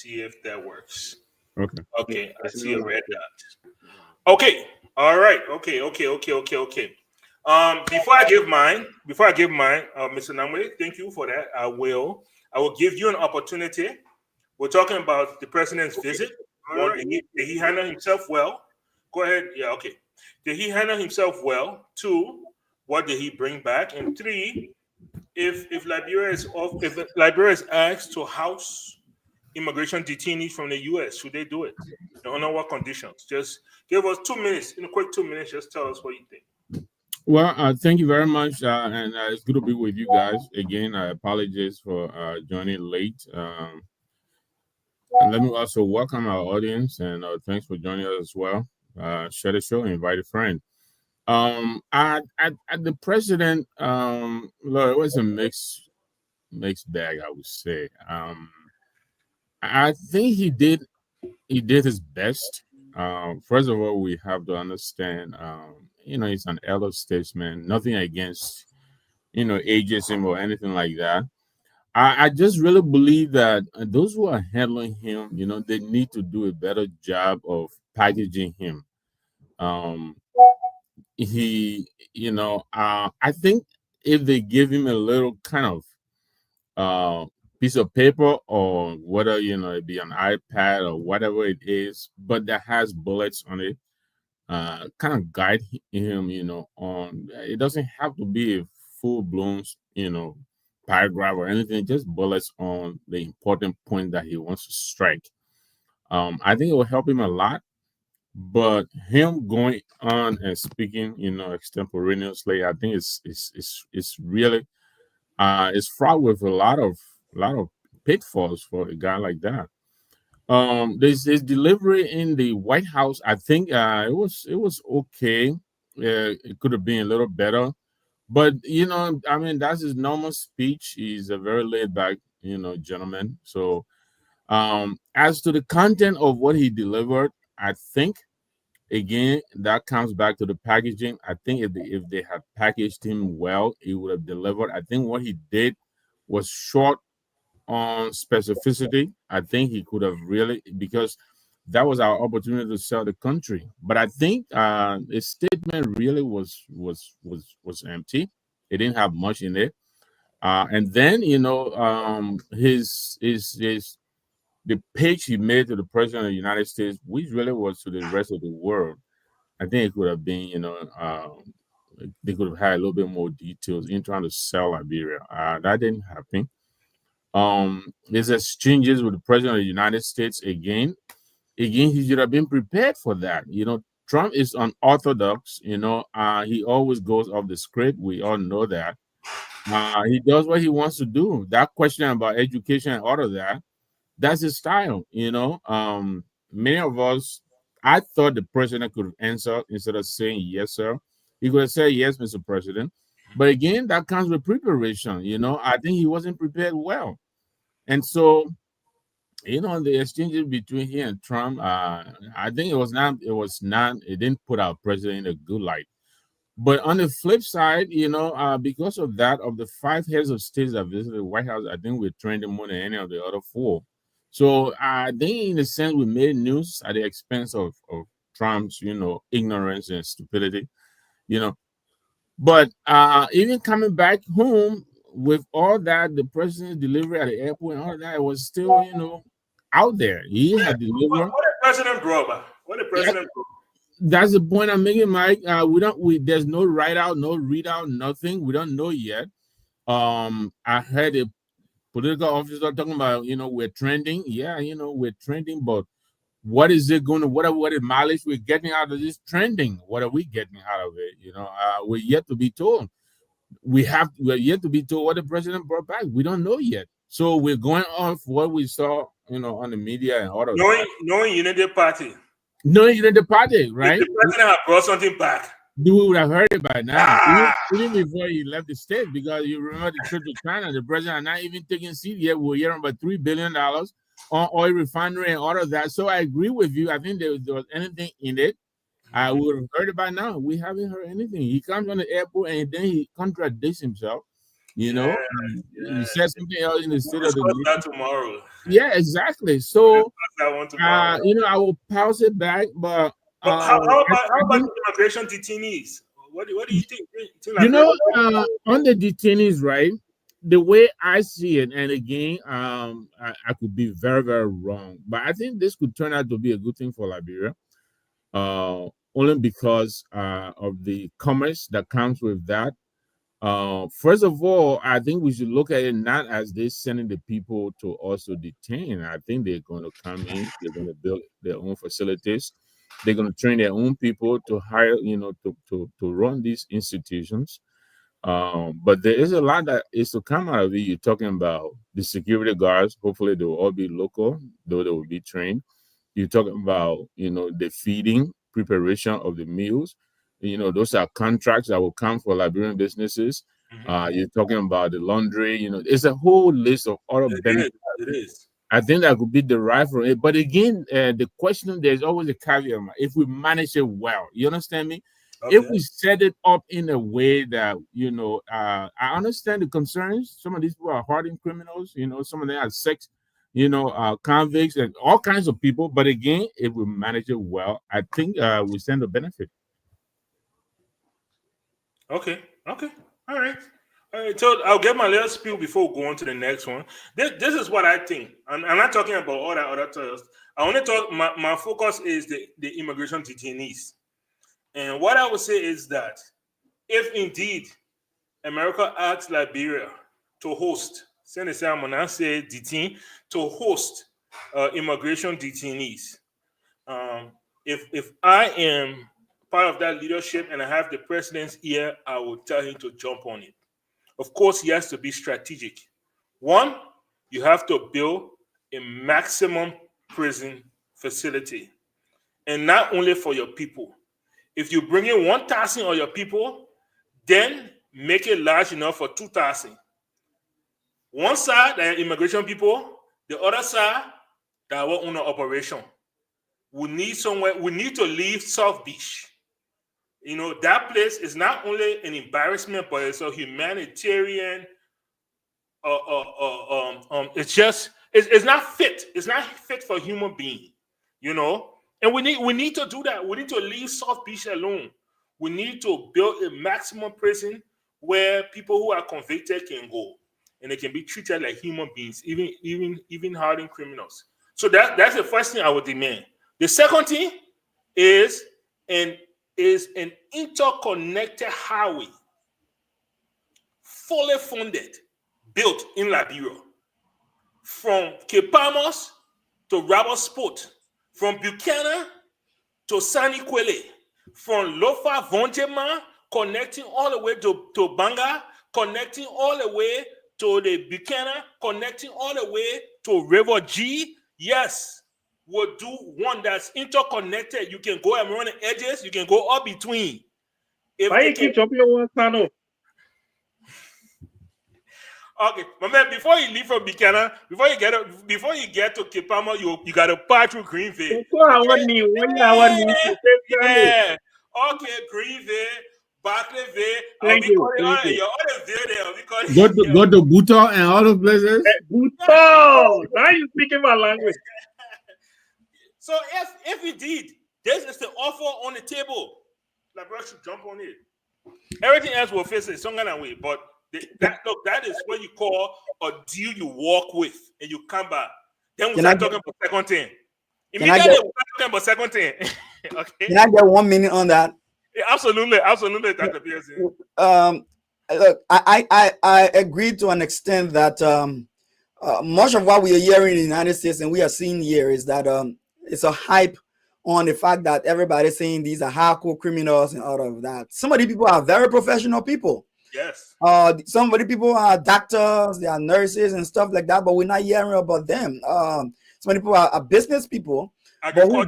see if that works. Okay. Okay, I see a red dot. Okay, all right. Okay. Before I give mine, Mr. Namwe, thank you for that. I will give you an opportunity. We're talking about the president's visit. One, did he handle himself well? Go ahead. Yeah, okay. Did he handle himself well? Two, what did he bring back? And three, if Liberia is asked to house immigration detainees from the U.S., should they do it? And under what conditions? Just give us 2 minutes. In a quick 2 minutes, just tell us what you think. Well, thank you very much, and it's good to be with you guys again. I apologize for joining late. And let me also welcome our audience, and thanks for joining us as well. Share the show, invite a friend. At the president, look, it was a mixed bag, I would say. I think he did his best. First of all, we have to understand, he's an elder statesman. Nothing against, ageism or anything like that. I just really believe that those who are handling him, they need to do a better job of packaging him. Um, I think if they give him a little kind of uh, piece of paper or whether it be an iPad or whatever it is, but that has bullets on it, kind of guide him, on. It doesn't have to be a full blown, paragraph or anything, just bullets on the important point that he wants to strike. I think it will help him a lot. But him going on and speaking, extemporaneously, I think it's really it's fraught with a lot of pitfalls for a guy like that. This his delivery in the White House, I think it was okay. It could have been a little better, but I mean, that's his normal speech. He's a very laid back, gentleman. So, as to the content of what he delivered, I think again that comes back to the packaging. I think if they had packaged him well, he would have delivered. I think what he did was short on specificity. I think he could have really, because that was our opportunity to sell the country. But I think his statement really was empty. It didn't have much in it. And then his the pitch he made to the president of the United States, which really was to the rest of the world. I think it could have been, they could have had a little bit more details in trying to sell Liberia. That didn't happen. His exchanges with the president of the United States again, he should have been prepared for that. Trump is unorthodox. He always goes off the script. We all know that. He does what he wants to do. That question about education and all of that, that's his style. Many of us, I thought the president could answer instead of saying yes, sir. He could have said yes, Mr. President. But again, that comes with preparation. I think he wasn't prepared well. And so, the exchanges between he and Trump, I think it didn't put our president in a good light. But on the flip side, because of that, of the 5 heads of states that visited the White House, I think we're trending more than any of the other 4. So I think, in a sense, we made news at the expense of Trump's, ignorance and stupidity, But even coming back home with all that, the president's delivery at the airport and all that, it was still, out there. He had delivered. What the president brought? What the president brought? That's the point I'm making, Mike. There's no write-out, no readout, nothing. We don't know yet. I heard a political officer talking about, we're trending. Yeah, we're trending, but what is it going to, what is mileage we're getting out of this trending? What are we getting out of it? We're yet to be told. We're yet to be told what the president brought back. We don't know yet. So we're going off what we saw, on the media and all of that. Knowing Unity Party. No, you did the party, right? The president had brought something back. You would have heard it by now, even before he left the state, because you remember the trip to China. The president had not even taken seat yet. We're hearing about $3 billion on oil refinery and all of that. So I agree with you. I think there was anything in it, I would have heard it by now. We haven't heard anything. He comes on the airport and then he contradicts himself. You Yeah, know, you said something else in the we'll State of the discuss that Nation. tomorrow. Yeah, exactly. We'll So, discuss that one tomorrow. I will pause it back, but But how I about think, the immigration detainees? What do you think? you know, on the detainees, right? The way I see it, and again, I could be very, very wrong, but I think this could turn out to be a good thing for Liberia, only because of the commerce that comes with that. First of all, I think we should look at it not as they sending the people to also detain. I think they're going to come in, they're going to build their own facilities, they're going to train their own people to hire, to run these institutions. But there is a lot that is to come out of it. You're talking about the security guards. Hopefully, they will all be local, though they will be trained. You're talking about, the feeding, preparation of the meals. Those are contracts that will come for Liberian businesses. You're talking about the laundry. It's a whole list of other It is. benefits. It is. I think that could be derived from it. But again, the question, there's always a caveat. If we manage it well, you understand me? If Okay. we set it up in a way that, I understand the concerns. Some of these people are hardened criminals, some of them are sex, convicts and all kinds of people. But again, if we manage it well, I think we stand to benefit. Okay. Okay. All right. All right. So I'll get my little spiel before we go on to the next one. This is what I think. I'm not talking about all that other stuff. I want to talk. My focus is the immigration detainees. And what I would say is that if indeed America asks Liberia to host, send a say detain, to host immigration detainees, if I am part of that leadership and I have the president's ear, I will tell him to jump on it. Of course, he has to be strategic. One, you have to build a maximum prison facility, and not only for your people. If you bring in 1,000 of your people, then make it large enough for 2,000. One side, the immigration people, the other side, that our own operation. We need somewhere, we need to leave South Beach. That place is not only an embarrassment, but it's a humanitarian. It's not fit. It's not fit for human being. And we need to do that. We need to leave South Beach alone. We need to build a maximum prison where people who are convicted can go and they can be treated like human beings, even hardened criminals. So that's the first thing I would demand. The second thing is an interconnected highway, fully funded, built in Liberia, from Cape Palmas to Rabosport, from Buchanan to Saniquele, from Lofa Vonjema, connecting all the way to Banga, connecting all the way to the Buchanan, connecting all the way to River G. Yes, we'll do one that's interconnected. You can go around the edges, you can go up between. Why you keep jumping on one channel? Okay, my man. Before you leave from Buchanan, before you get to Kipama, you gotta pass through Greenville. Yeah. Okay, Greenville, Barclayville. Thank you. You're on the video there. Go to Bhutto and all those places. Bhutto! Now you're speaking my language. So if indeed this is the offer on the table, Liberia should jump on it. Everything else will face it some kind of way, but that is what you call a deal you walk with and you come back. Then we start talking about second thing. Immediately we start talking about second thing. Okay. Can I get 1 minute on that? Yeah, absolutely, Dr. Pearson. Look, I agree to an extent that much of what we are hearing in the United States and we are seeing here is that it's a hype on the fact that everybody's saying these are hardcore criminals and all of that. Some of the people are very professional people. Yes. Some of the people are doctors, they are nurses and stuff like that, but we're not hearing about them. Some people are business people, but who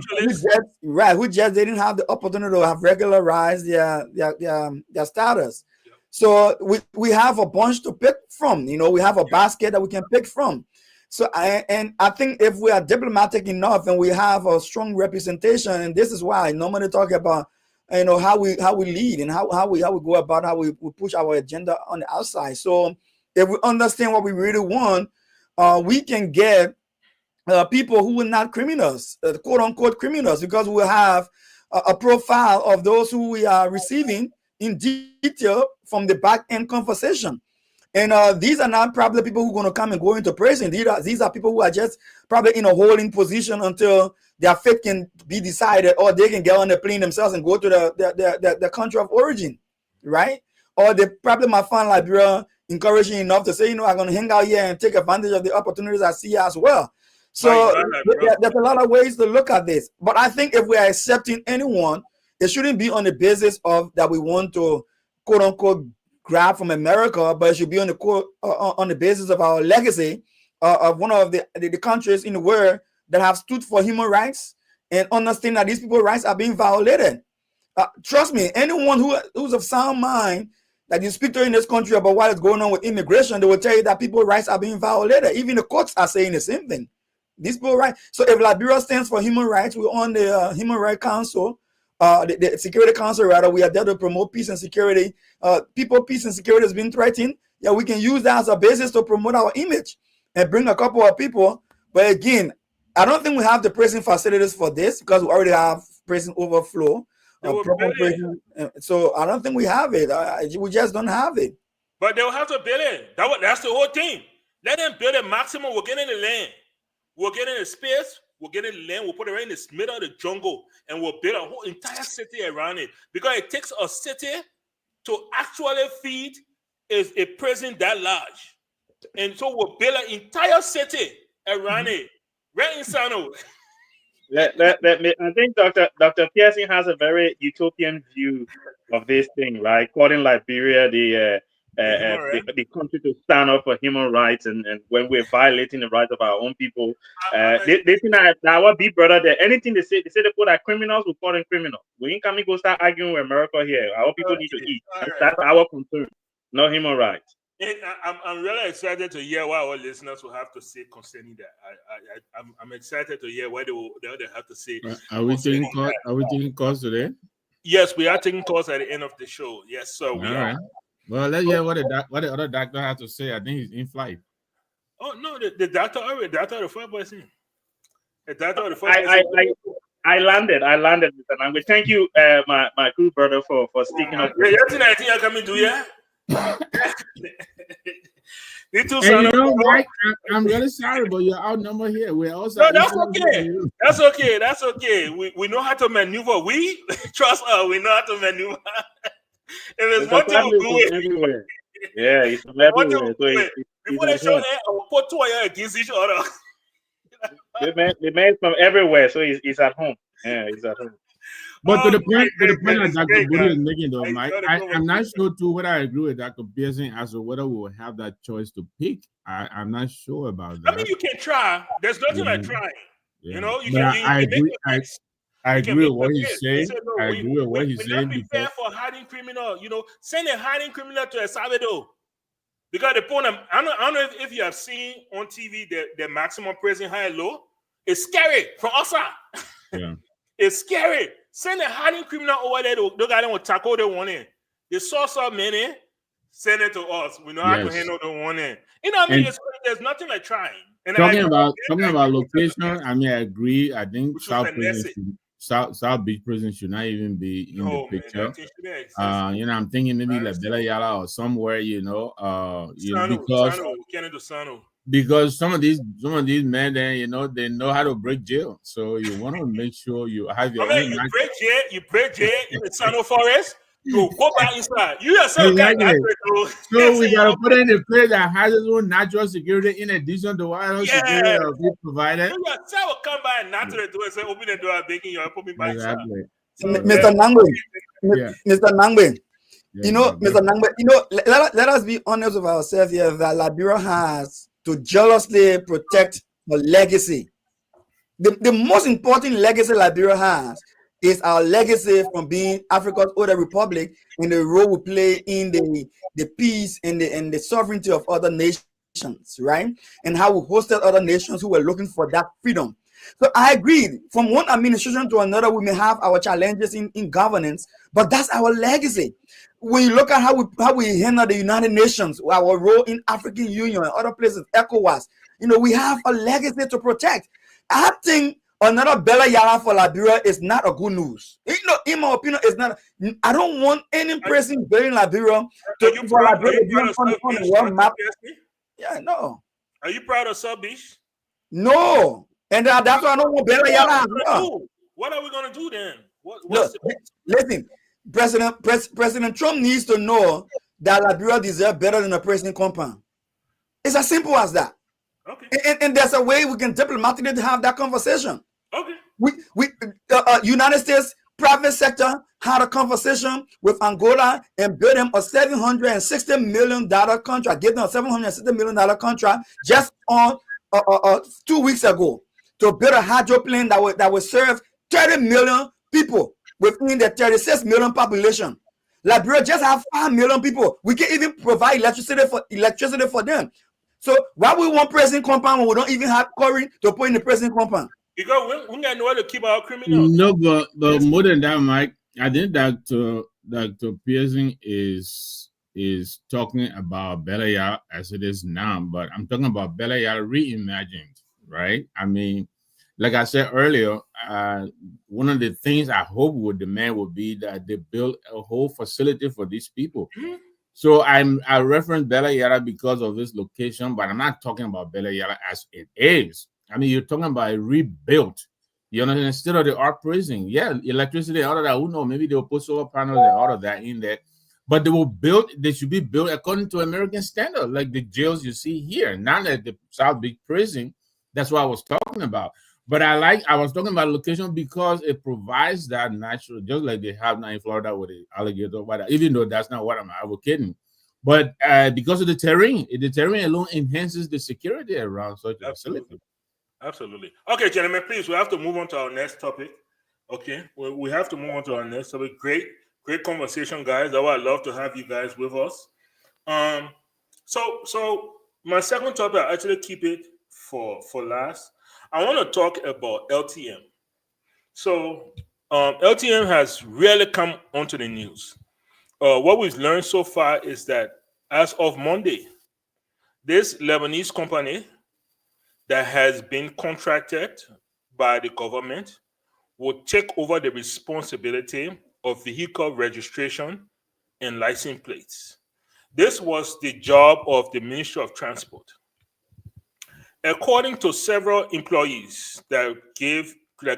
just didn't have the opportunity to have regularized their status. Yep. So we have a bunch to pick from. We have a basket that we can pick from. So I think if we are diplomatic enough and we have a strong representation, and this is why I normally talk about how we lead and how we go about how we push our agenda on the outside. So if we understand what we really want, we can get people who are not criminals, quote unquote criminals, because we have a profile of those who we are receiving in detail from the back end conversation. And these are not probably people who are going to come and go into prison. These are people who are just probably in a holding position until their fate can be decided, or they can get on the plane themselves and go to the country of origin, right? Or they probably might find Liberia encouraging enough to say, I'm going to hang out here and take advantage of the opportunities I see as well. So there's a lot of ways to look at this. But I think if we are accepting anyone, it shouldn't be on the basis of that we want to, quote unquote, grab from America, but it should be on the basis of our legacy of one of the countries in the world that have stood for human rights and understand that these people's rights are being violated. Trust me, anyone who's of sound mind that you speak to in this country about what is going on with immigration, they will tell you that people's rights are being violated. Even the courts are saying the same thing. These people's rights. So if Liberia stands for human rights, we're on the Human Rights Council, the Security Council, rather, we are there to promote peace and security. Peace and security has been threatened. Yeah, we can use that as a basis to promote our image and bring a couple of people. But again, I don't think we have the prison facilities for this because we already have prison overflow. Prison. So I don't think we have it. We just don't have it. But they'll have to build it. That's the whole thing. Let them build a maximum. We're getting the land. We're getting the space. We'll get the land, we'll put it right in the middle of the jungle, and we'll build a whole entire city around it. Because it takes a city to actually feed a prison that large. And so we'll build an entire city around it, right in Sano. I think Dr. Pearson has a very utopian view of this thing, right? Calling Liberia the country to stand up for human rights, and when we're violating the rights of our own people, they think that our big brother there, anything they say they put our criminals, we call them criminals. We ain't coming go start arguing with America here. Our people need to eat. That's our concern, not human rights. And I'm really excited to hear what our listeners will have to say concerning that. I'm excited to hear what they have to say. Are we taking calls today? Yes, we are taking calls at the end of the show. Yes, sir. We are. Right. Well, let's hear what the other doctor has to say. I think he's in flight. Oh no, the doctor already. Doctor the first person. The doctor the first person. I landed, Mr. Language. Thank you, my crew brother, for sticking up. Yeah, I think I coming to you. You know, Mike, I'm really sorry, but you're outnumbered here. We're also. No, that's okay. That's okay. That's okay. We know how to maneuver. We trust us. We know how to maneuver. If it's one thing we do everywhere. Yeah, it's everywhere. Before they show that, I will put two of you against each other. The man from everywhere, so he's at home. Yeah, he's at home. But to the point that Dr. Budi is making, though, Mike, I'm not sure too whether I agree with Dr. Pearson as to whether we will have that choice to pick. I'm not sure about that. I mean, you can try. There's nothing like trying. Yeah. You know, I agree with what he's saying. I agree with what he's saying. Be fair for hiding criminal. You know, send a hiding criminal to El Salvador. Because the point, I don't know if you have seen on TV the maximum prison high and low. It's scary from outside. Yeah. It's scary. Send a hiding criminal over there. They got them with taco they want in. They saw some many. Send it to us. We know how to handle the one in. You know what I mean? There's nothing like trying. And talking about location, I mean, I agree. I think South Beach Prison should not even be in the picture. Man, you know, I'm thinking maybe like Bella Yala or somewhere, you know, because some of these men, then you know, they know how to break jail. So you want to make sure you have your own. You break jail in the Sano Forest. You go back inside. You yourself So we gotta put in a place that has its own natural security in addition to what else security we provided. You yourself will come by and knock to the door and say, "Open the door, I'm begging you, put me back inside." Mr. Nangbe, you know, Mr. Nangbe, you know, let us be honest with ourselves here that Liberia has to jealously protect the legacy. The most important legacy Liberia has is our legacy from being Africa's older republic and the role we play in the peace and the sovereignty of other nations, right? And how we hosted other nations who were looking for that freedom. So I agree. From one administration to another, we may have our challenges in governance, But that's our legacy. When you look at how we handle the United Nations, our role in African Union and other places, ECOWAS, we have a legacy to protect. I think another Bella Yala for Liberia is not a good news. In my opinion, it's not. I don't want any person building Liberia to for Liberia to be on the world map. Yeah, no. Are you proud of Sub Beach? No, and that's why I don't want Bella Yala. What are we gonna do then? Listen, President Trump needs to know that Liberia deserves better than a prison compound. It's as simple as that. Okay. And there's a way we can diplomatically have that conversation. Okay. United States private sector had a conversation with Angola and built them a $760 million contract. Give them a $760 million contract just on 2 weeks ago to build a hydro plant that will serve 30 million people within the 36 million population. Liberia just have 5 million people. We can't even provide electricity for them. So why we want prison compound when we don't even have current to put in the prison compound? Because we got nowhere to keep our criminals. No, but more than that, Mike, I think Dr. Pearson is talking about Bella Yala as it is now, but I'm talking about Bella Yala reimagined, right? I mean, like I said earlier, one of the things I hope would demand would be that they build a whole facility for these people. Mm-hmm. So I reference Bella Yala because of this location, but I'm not talking about Bella Yala as it is. I mean, you're talking about a rebuilt, instead of the art prison. Yeah, electricity, all of that. Who knows? Maybe they'll put solar panels and all of that in there. But they should be built according to American standard, like the jails you see here, not at the South Beach prison. That's what I was talking about. But I was talking about location because it provides that natural, just like they have now in Florida with the alligator, even though that's not what I'm advocating. But because of the terrain alone enhances the security around such a facility. Absolutely. Okay, gentlemen, please, we have to move on to our next topic. Okay, we have to move on to our next topic. Great conversation, guys. I would love to have you guys with us. So my second topic, I actually keep it for last. I want to talk about LTM. So LTM has really come onto the news. What we've learned so far is that as of Monday, this Lebanese company that has been contracted by the government will take over the responsibility of vehicle registration and license plates. This was the job of the Ministry of Transport. According to several employees that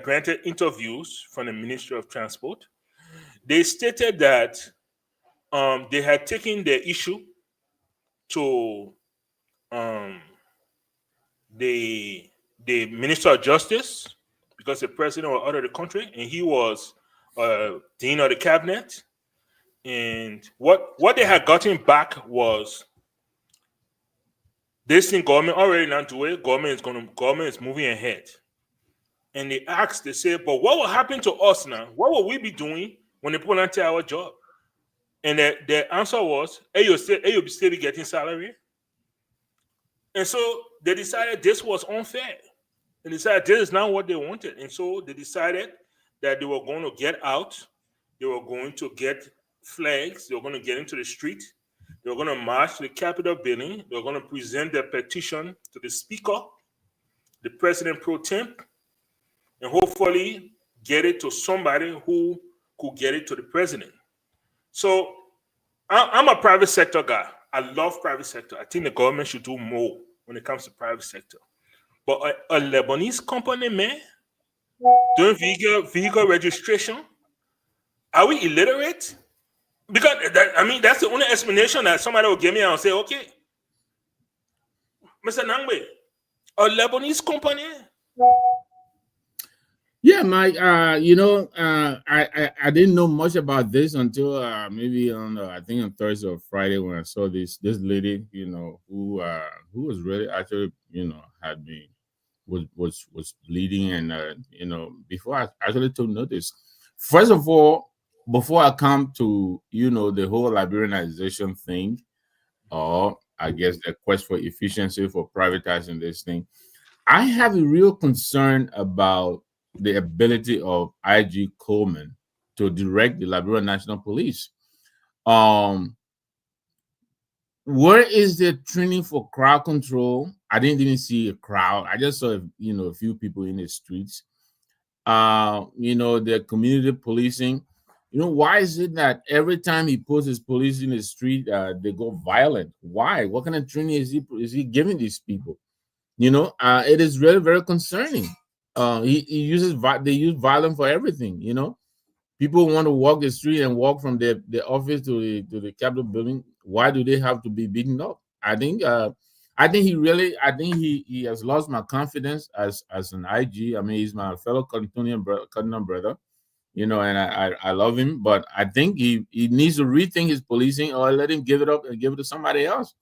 granted interviews from the Ministry of Transport, they stated that they had taken the issue to the Minister of Justice, because the president was out of the country and he was dean of the cabinet. And what they had gotten back was this thing government already not do it. Government is moving ahead. And they say, but what will happen to us now? What will we be doing when they put on our job? And the answer was, you'll still be getting salary. And so they decided this was unfair. They decided this is not what they wanted. And so they decided that they were going to get out. They were going to get flags. They were going to get into the street. They were going to march to the Capitol building. They were going to present their petition to the Speaker, the President pro tem, and hopefully get it to somebody who could get it to the President. So I'm a private sector guy. I love private sector. I think the government should do more when it comes to private sector. But a Lebanese company, man, doing vehicle registration, are we illiterate? Because that's the only explanation that somebody will give me. I'll say, okay, Mr. Nangwe, a Lebanese company. Yeah, Mike. I didn't know much about this until maybe on I think on Thursday or Friday when I saw this lady, who was really actually had been was bleeding, and before I actually took notice. First of all, before I come to the whole Liberianization thing, or I guess the quest for efficiency for privatizing this thing, I have a real concern about the ability of IG Coleman to direct the Liberia National Police. Where is the training for crowd control? I didn't even see a crowd. I just saw, a few people in the streets. The community policing. Why is it that every time he puts his police in the street, they go violent? Why? What kind of training is he giving these people? It is really very concerning. They use violence for everything. People want to walk the street and walk from their office to the Capitol building. Why do they have to be beaten up? I think he has lost my confidence as an IG. I mean, he's my fellow Cardinal brother, and I love him, but I think he needs to rethink his policing or let him give it up and give it to somebody else.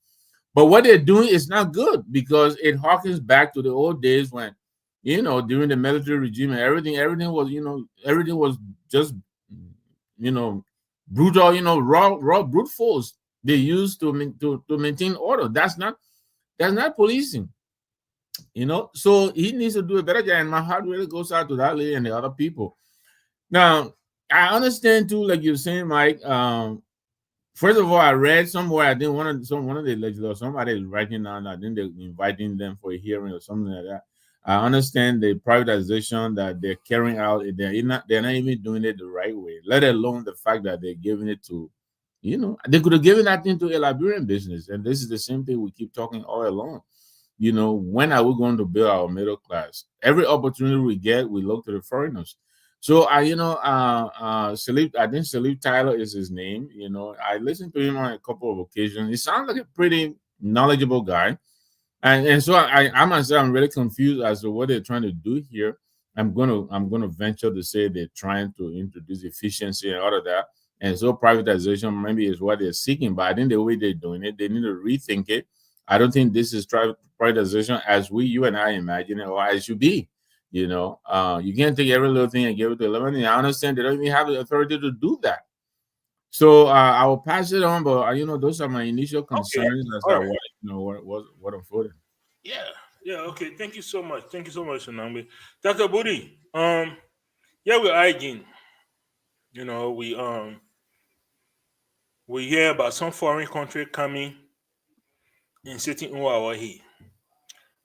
But what they're doing is not good because it harkens back to the old days when, during the military regime and everything was just, brutal, raw brute force they used to maintain order. That's not policing. So he needs to do a better job, and my heart really goes out to that lady and the other people. Now, I understand too, like you're saying, Mike. First of all, I read somewhere, I think one of the legislators, somebody is writing down, I think they're inviting them for a hearing or something like that. I understand the privatization that they're carrying out, they're not even doing it the right way, let alone the fact that they're giving it to, they could have given that thing to a Liberian business. And this is the same thing we keep talking all along. When are we going to build our middle class? Every opportunity we get, we look to the foreigners. So Salif, I think Salif Tyler is his name. I listened to him on a couple of occasions. He sounds like a pretty knowledgeable guy. And so I myself, I'm really confused as to what they're trying to do here. I'm gonna venture to say they're trying to introduce efficiency and all of that. And so privatization maybe is what they're seeking, but I think the way they're doing it, they need to rethink it. I don't think this is privatization as you and I imagine it or as it should be. You can't take every little thing and give it to 11. I understand they don't even have the authority to do that. So I will pass it on, but those are my initial concerns as to what unfolded. Yeah. Okay. Thank you so much. Sonambe. Dr. Budi. We're arguing. We hear about some foreign country coming and sitting in our here.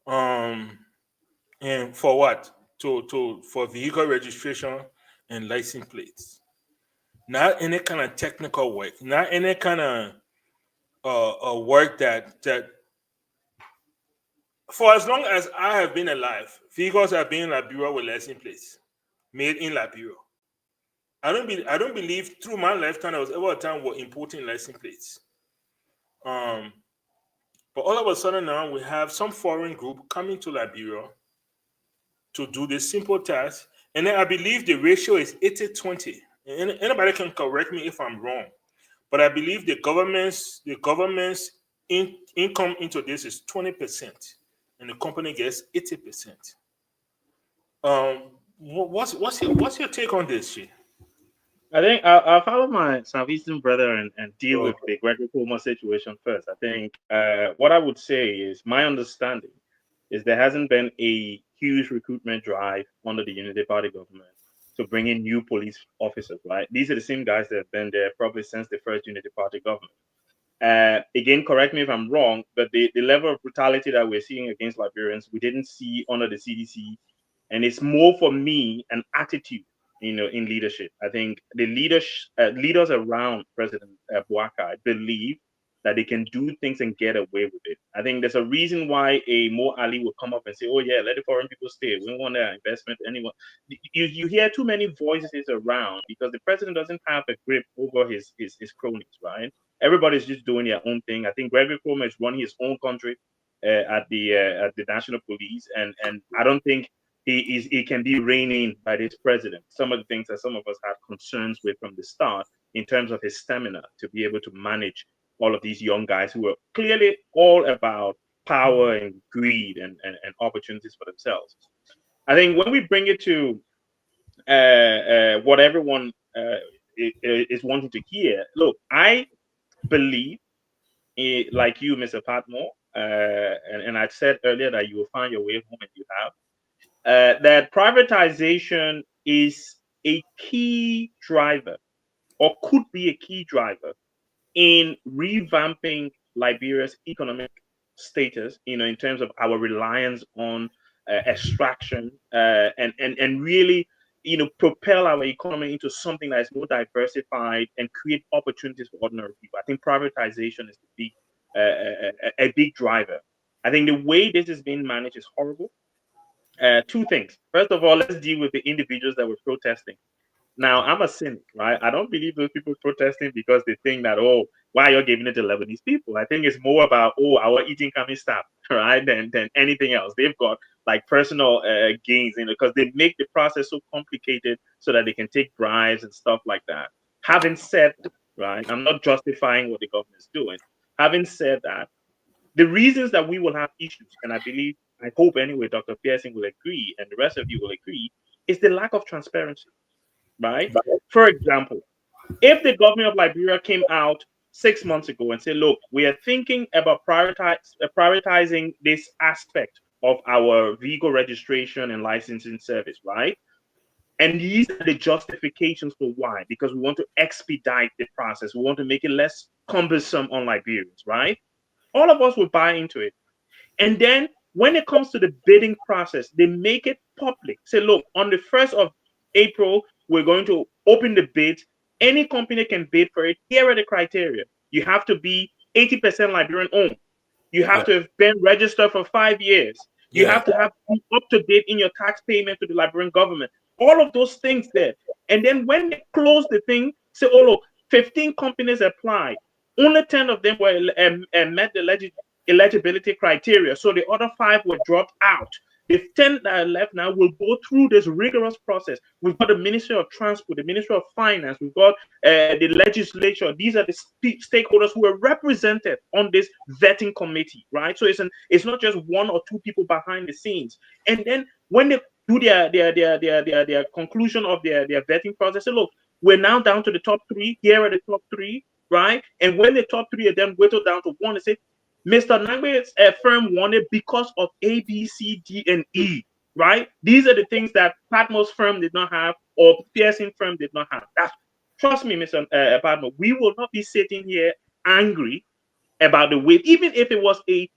And for what? For vehicle registration and license plates. Not any kind of technical work. Not any kind of work that for as long as I have been alive, vehicles have been in Liberia with license plates made in Liberia. I don't believe through my lifetime there was ever a time we're importing license plates. But all of a sudden now we have some foreign group coming to Liberia to do this simple task. And then I believe the ratio is 80-20. And anybody can correct me if I'm wrong. But I believe the government's income into this is 20%. And the company gets 80%. What's your take on this, Shi? I think I'll follow my Southeastern brother and deal with the Gregory Cuomo situation first. I think what I would say is my understanding is there hasn't been a huge recruitment drive under the Unity Party government to bring in new police officers, right? These are the same guys that have been there probably since the first Unity Party government. Again, correct me if I'm wrong, but the level of brutality that we're seeing against Liberians, we didn't see under the CDC. And it's more for me an attitude, in leadership. I think the leaders around President Bouakai believe that they can do things and get away with it. I think there's a reason why a Mo Ali would come up and say, oh yeah, let the foreign people stay. We don't want their investment anyone. You hear too many voices around because the president doesn't have a grip over his cronies, right? Everybody's just doing their own thing. I think Gregory Cuomo is running his own country at the National Police, and I don't think he can be reined in by this president. Some of the things that some of us had concerns with from the start in terms of his stamina to be able to manage all of these young guys who are clearly all about power and greed and opportunities for themselves. I think when we bring it to what everyone is wanting to hear, look, I believe, like you, Mr. Patmore, and I said earlier that you will find your way home, and you have, that privatization is a key driver, or could be a key driver, in revamping Liberia's economic status, in terms of our reliance on extraction, and really, propel our economy into something that is more diversified and create opportunities for ordinary people. I think privatization is a big driver. I think the way this is being managed is horrible. Two things. First of all, let's deal with the individuals that were protesting. Now, I'm a cynic, right? I don't believe those people protesting because they think that, oh, why you're giving it to Lebanese people. I think it's more about, oh, our eating coming stop, right? Than anything else. They've got like personal gains in it because they make the process so complicated so that they can take bribes and stuff like that. Having said, right, I'm not justifying what the government is doing. Having said that, the reasons that we will have issues, and I hope anyway, Dr. Pearson will agree, and the rest of you will agree, is the lack of transparency. Right? For example, if the government of Liberia came out 6 months ago and said, look, we are thinking about prioritizing this aspect of our vehicle registration and licensing service, right? And these are the justifications for why, because we want to expedite the process. We want to make it less cumbersome on Liberians, right? All of us will buy into it. And then when it comes to the bidding process, they make it public. Say, look, on the 1st of April, we're going to open the bids. Any company can bid for it. Here are the criteria. You have to be 80% Liberian owned. You have to have been registered for 5 years. You have to have up to date in your tax payment to the Liberian government. All of those things there. And then when they close the thing, say, oh, look, 15 companies applied. Only 10 of them were met the eligibility criteria. So the other 5 were dropped out. The 10 that are left now will go through this rigorous process. We've got the Ministry of Transport, the Ministry of Finance, we've got the Legislature. These are the stakeholders who are represented on this vetting committee, right? So it's not just 1 or 2 people behind the scenes. And then when they do their conclusion of their vetting process, say, look, we're now down to the top 3. Here are the top 3, right? And when the top 3 are then whittled down to 1, they say, Mr. Nangbe's firm won it because of A, B, C, D, and E, right? These are the things that Patmo's firm did not have or Pearson firm did not have. Trust me, Mr. Patmo, we will not be sitting here angry about the way, even if it was a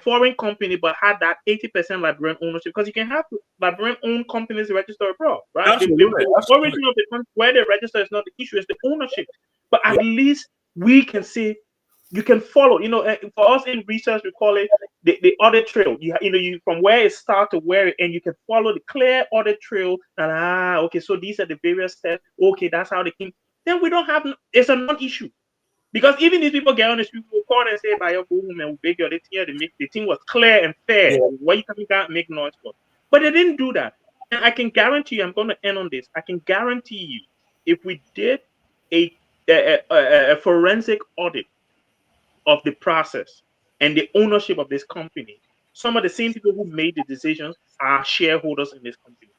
foreign company but had that 80% Liberian ownership, because you can have Liberian-owned companies registered abroad, right? Absolutely. The origin of the country where they register is not the issue, it's the ownership. But at least we can say, you can follow, for us in research, we call it the audit trail. You from where it starts to where it ends, you can follow the clear audit trail. And okay, so these are the various steps. Okay, that's how they came. Then we don't have, it's a non-issue. Because even if people get on the street, will call and say, by your home and beg your the thing was clear and fair. Why you can't make noise for? But they didn't do that. And I can guarantee you, I'm going to end on this. I can guarantee you, if we did a forensic audit of the process and the ownership of this company, some of the same people who made the decisions are shareholders in this company,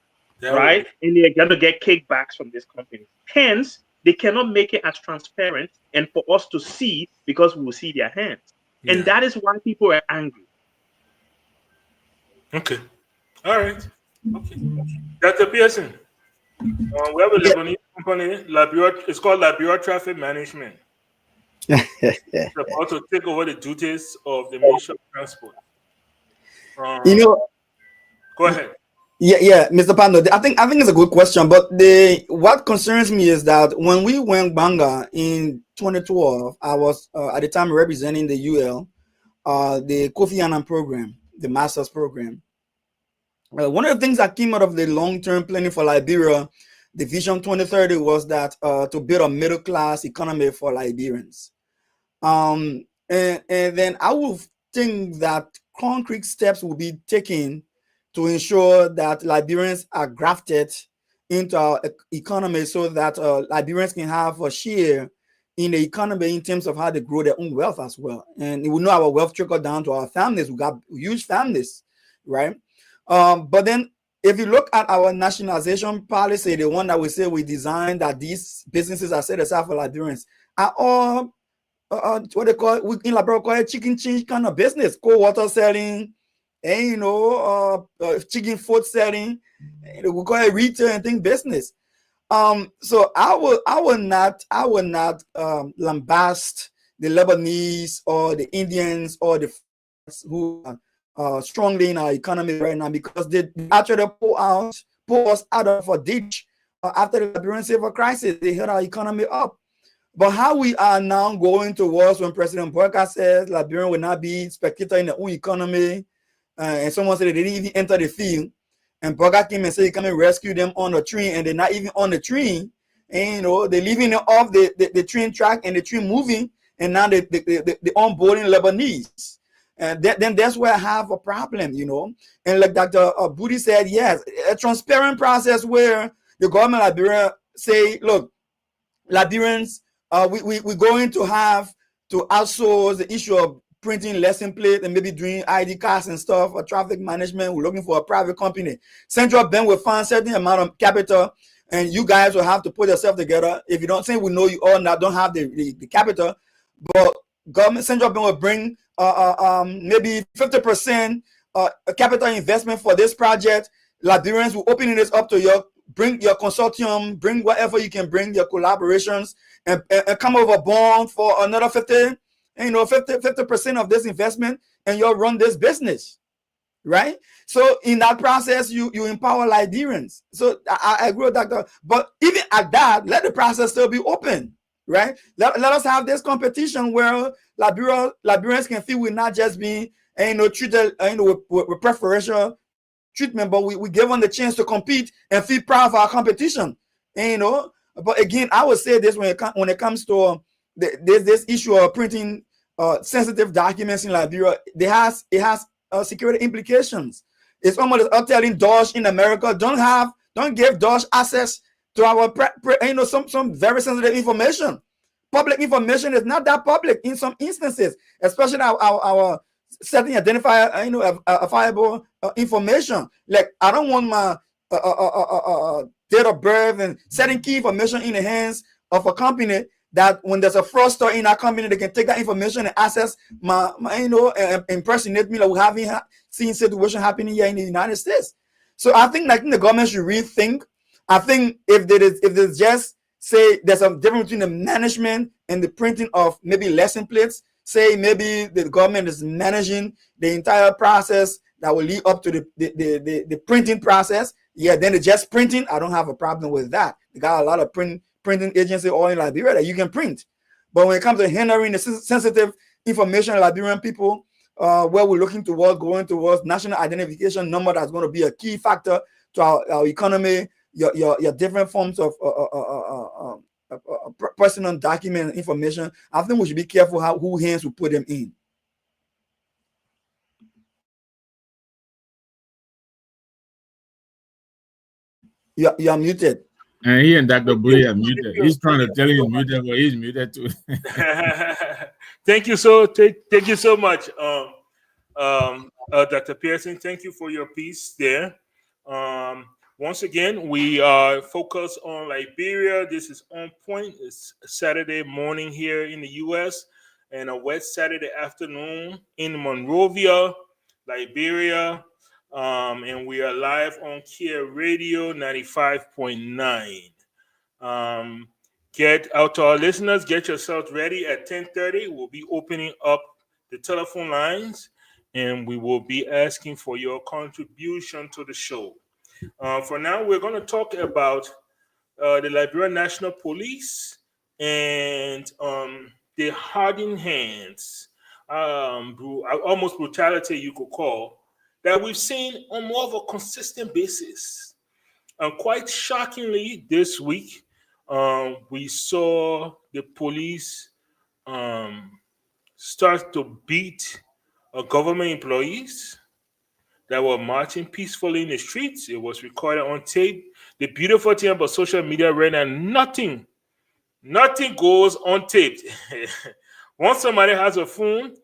right? And they're going to get kickbacks from this company. Hence, they cannot make it as transparent and for us to see, because we will see their hands. And that is why people are angry. Okay. All right. Okay. Dr. Pearson, we have a Lebanese company, it's called Liberia Traffic Management. It's about to take over the duties of the Ministry of Transport. Go ahead. Yeah, Mr. Pando, I think it's a good question, but what concerns me is that when we went Banga in 2012, I was at the time representing the UL, the Kofi Annan program, the master's program. One of the things that came out of the long-term planning for Liberia, the Vision 2030, was that to build a middle-class economy for Liberians. And then I would think that concrete steps will be taken to ensure that Liberians are grafted into our economy so that Liberians can have a share in the economy in terms of how they grow their own wealth as well. And we know our wealth trickle down to our families. We got huge families, right? But then if you look at our nationalization policy, the one that we say we designed that these businesses are set aside for Liberians, are all what they call in Liberia call it chicken change kind of business, cold water selling, and chicken food selling. We call it retail and thing business. So I will not lambast the Lebanese or the Indians or the who are strongly in our economy right now, because they actually pull us out of a ditch after the Liberian civil crisis. They hit our economy up. But how we are now going towards when President Boyka says Liberia will not be spectator in their own economy, and someone said they didn't even enter the field, and Boyka came and said he come and rescue them on the train, and they're not even on the train, and they're leaving it off the train track, and the train moving, and now they onboarding Lebanese. And then that's where I have a problem, And like Dr. Booty said, yes, a transparent process where the government of Liberia say, look, Liberians, we're going to have to outsource the issue of printing lesson plate and maybe doing ID cards and stuff for traffic management. We're looking for a private company. Central Bank will fund certain amount of capital, and you guys will have to put yourself together. If you don't say we know you all now don't have the capital, but Central Bank will bring maybe 50% capital investment for this project. Liberians will open this up to you. Bring your consortium, bring whatever you can bring, your collaborations, and come over bond for another 50% of this investment, and you'll run this business, right? So in that process, you empower Liberians. So I agree with that. But even at that, let the process still be open, right? Let us have this competition where Liberians can feel we're not just being treated with preferential treatment, but we give them the chance to compete and feel proud of our competition. And, but again, I would say this when it comes to this issue of printing sensitive documents in Liberia, it has security implications. It's almost like telling Dodge in America, don't give Dodge access to our some very sensitive information. Public information is not that public in some instances, especially our certain identifiable information. Like I don't want my date of birth and certain key information in the hands of a company that when there's a fraudster in our company, they can take that information and access my impersonate me. Like we haven't seen situation happening here in the United States. So I think the government should rethink. I think if there's just say there's a difference between the management and the printing of maybe lesson plates. Say maybe the government is managing the entire process that will lead up to the printing process. Yeah, then it's just printing. I don't have a problem with that. They got a lot of printing agency all in Liberia that you can print. But when it comes to handling the sensitive information of Liberian people, where we're looking towards going towards national identification number, that's going to be a key factor to our economy. Your different forms of personal document information. I think we should be careful who hands we put them in. You're muted. And he and Dr. Booty are muted. He's trying to tell you he's muted, but he's muted too. Thank you so much, Dr. Pearson. Thank you for your piece there. Once again, we are focused on Liberia. This is On Point. It's Saturday morning here in the U.S. and a wet Saturday afternoon in Monrovia, Liberia. And we are live on Kia Radio 95.9. Get out to our listeners. Get yourselves ready at 10:30. We'll be opening up the telephone lines, and we will be asking for your contribution to the show. For now, we're going to talk about the Liberia National Police and the hardened hands, almost brutality you could call, that we've seen on more of a consistent basis. Quite shockingly, this week, we saw the police start to beat government employees that were marching peacefully in the streets. It was recorded on tape. The beautiful thing about social media right now, nothing goes untaped. Once somebody has a phone,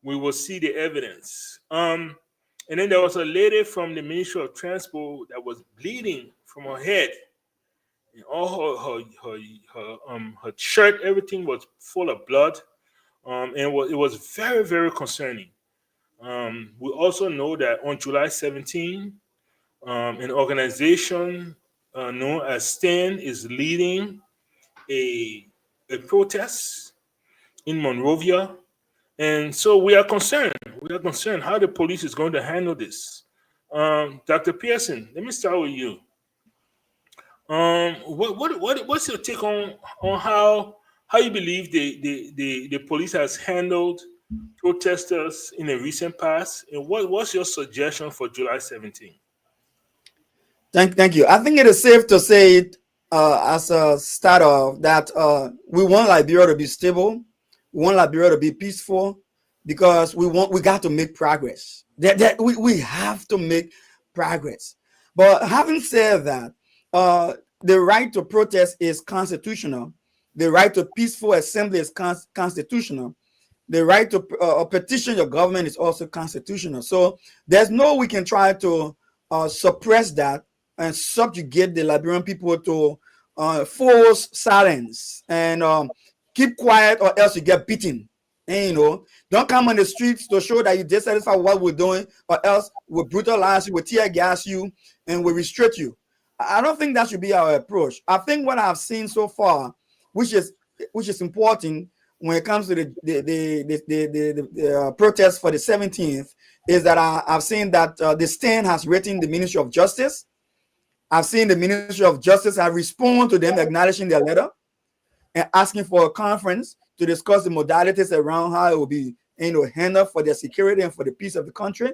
we will see the evidence. And then there was a lady from the Ministry of Transport that was bleeding from her head. And all her shirt, everything was full of blood. And it was very, very concerning. We also know that on July 17, an organization known as STAN is leading a protest in Monrovia. And so we are concerned. We are concerned how the police is going to handle this. Dr. Pearson, let me start with you. What's your take on how you believe the police has handled protesters in the recent past, and what's your suggestion for July 17th? Thank you. I think it is safe to say it as a start of that we want Liberia to be stable. We want Liberia to be peaceful because we got to make progress. We have to make progress. But having said that, the right to protest is constitutional. The right to peaceful assembly is constitutional. The right to petition your government is also constitutional. So there's no we can try to suppress that and subjugate the Liberian people to force silence and keep quiet, or else you get beaten. And don't come on the streets to show that you're dissatisfied with what we're doing, or else we'll brutalize you, we'll tear gas you, and we'll restrict you. I don't think that should be our approach. I think what I've seen so far, which is important when it comes to the protest for the 17th, is that I've seen that the STAN has written the Ministry of Justice. I've seen the Ministry of Justice have responded to them, acknowledging their letter and asking for a conference to discuss the modalities around how it will be handled for their security and for the peace of the country.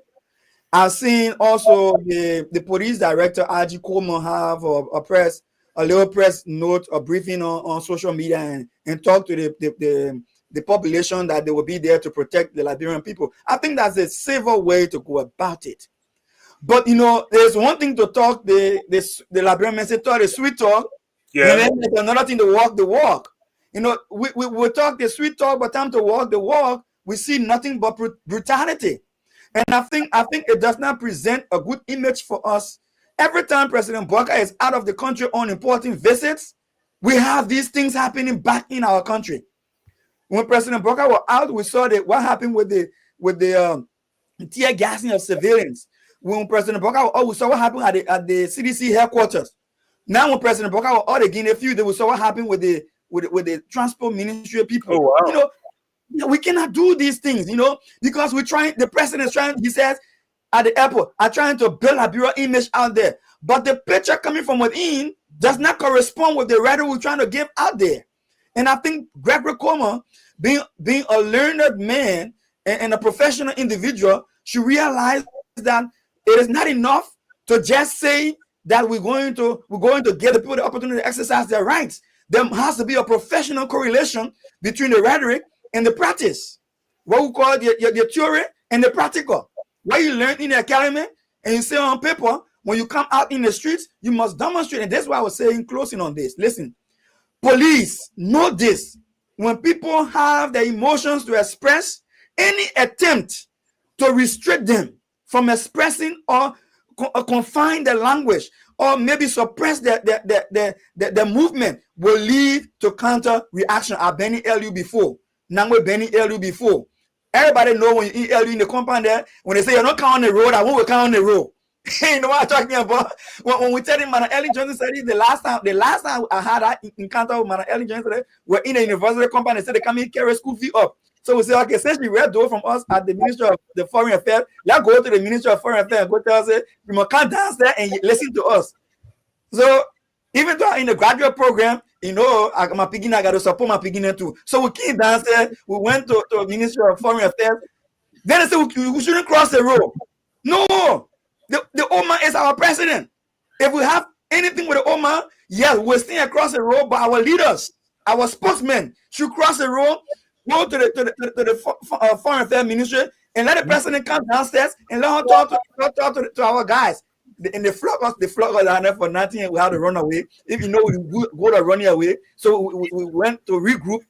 I've seen also the police director, R.G. Coleman, have a little press note, a briefing on social media and talk to the population that they will be there to protect the Liberian people. I think that's a civil way to go about it. But there's one thing to talk the Liberian men say talk the sweet talk, and then there's another thing to walk the walk. We talk the sweet talk, but time to walk the walk, we see nothing but brutality. And I think it does not present a good image for us. Every time President Booker is out of the country on important visits, we have these things happening back in our country. When President Booker was out, we saw what happened with the tear gassing of civilians. When President Booker was out, we saw what happened at the CDC headquarters. Now, when President Booker was out again, we saw what happened with the transport ministry people. Oh, wow. We cannot do these things, because the president is trying, he says at the airport, are trying to build a bureau image out there. But the picture coming from within does not correspond with the rhetoric we're trying to give out there. And I think Gregory Coleman, being a learned man and a professional individual, should realize that it is not enough to just say that we're going to give the people the opportunity to exercise their rights. There has to be a professional correlation between the rhetoric and the practice. What we call the theory and the practical. What you learn in the academy and you say on paper, when you come out in the streets, you must demonstrate. And that's why I was saying, closing on this. Listen, police know this. When people have their emotions to express, any attempt to restrict them from expressing or confine their language or maybe suppress the movement will lead to counter reaction. I've been in LU before. Now we've been in LU before. Everybody know when you eat LU in the compound there, when they say you're not count on the road, I won't count on the road. You know what I'm talking about? When we tell him Madam Ellen Johnson said it, the last time I had that encounter with Madam Ellen Johnson, we're in a university compound, they said they come in carry school fee up. So we say, okay, since we read door from us at the Ministry of the Foreign Affairs, let's go to the Ministry of Foreign Affairs and go tell us, you must come downstairs and listen to us. So even though in the graduate program, my beginner, I got to support my beginner too. So we came downstairs, we went to the Ministry of Foreign Affairs. Then they said we shouldn't cross the road. No, the Oman is our president. If we have anything with the Oman, yes, we're staying across the road, but our leaders, our spokesmen should cross the road, go to the Foreign Affairs Ministry, and let the president come downstairs and let him talk to our guys. And they flock us down there for nothing, and we had to run away. If we go to running away, so we went to regroup.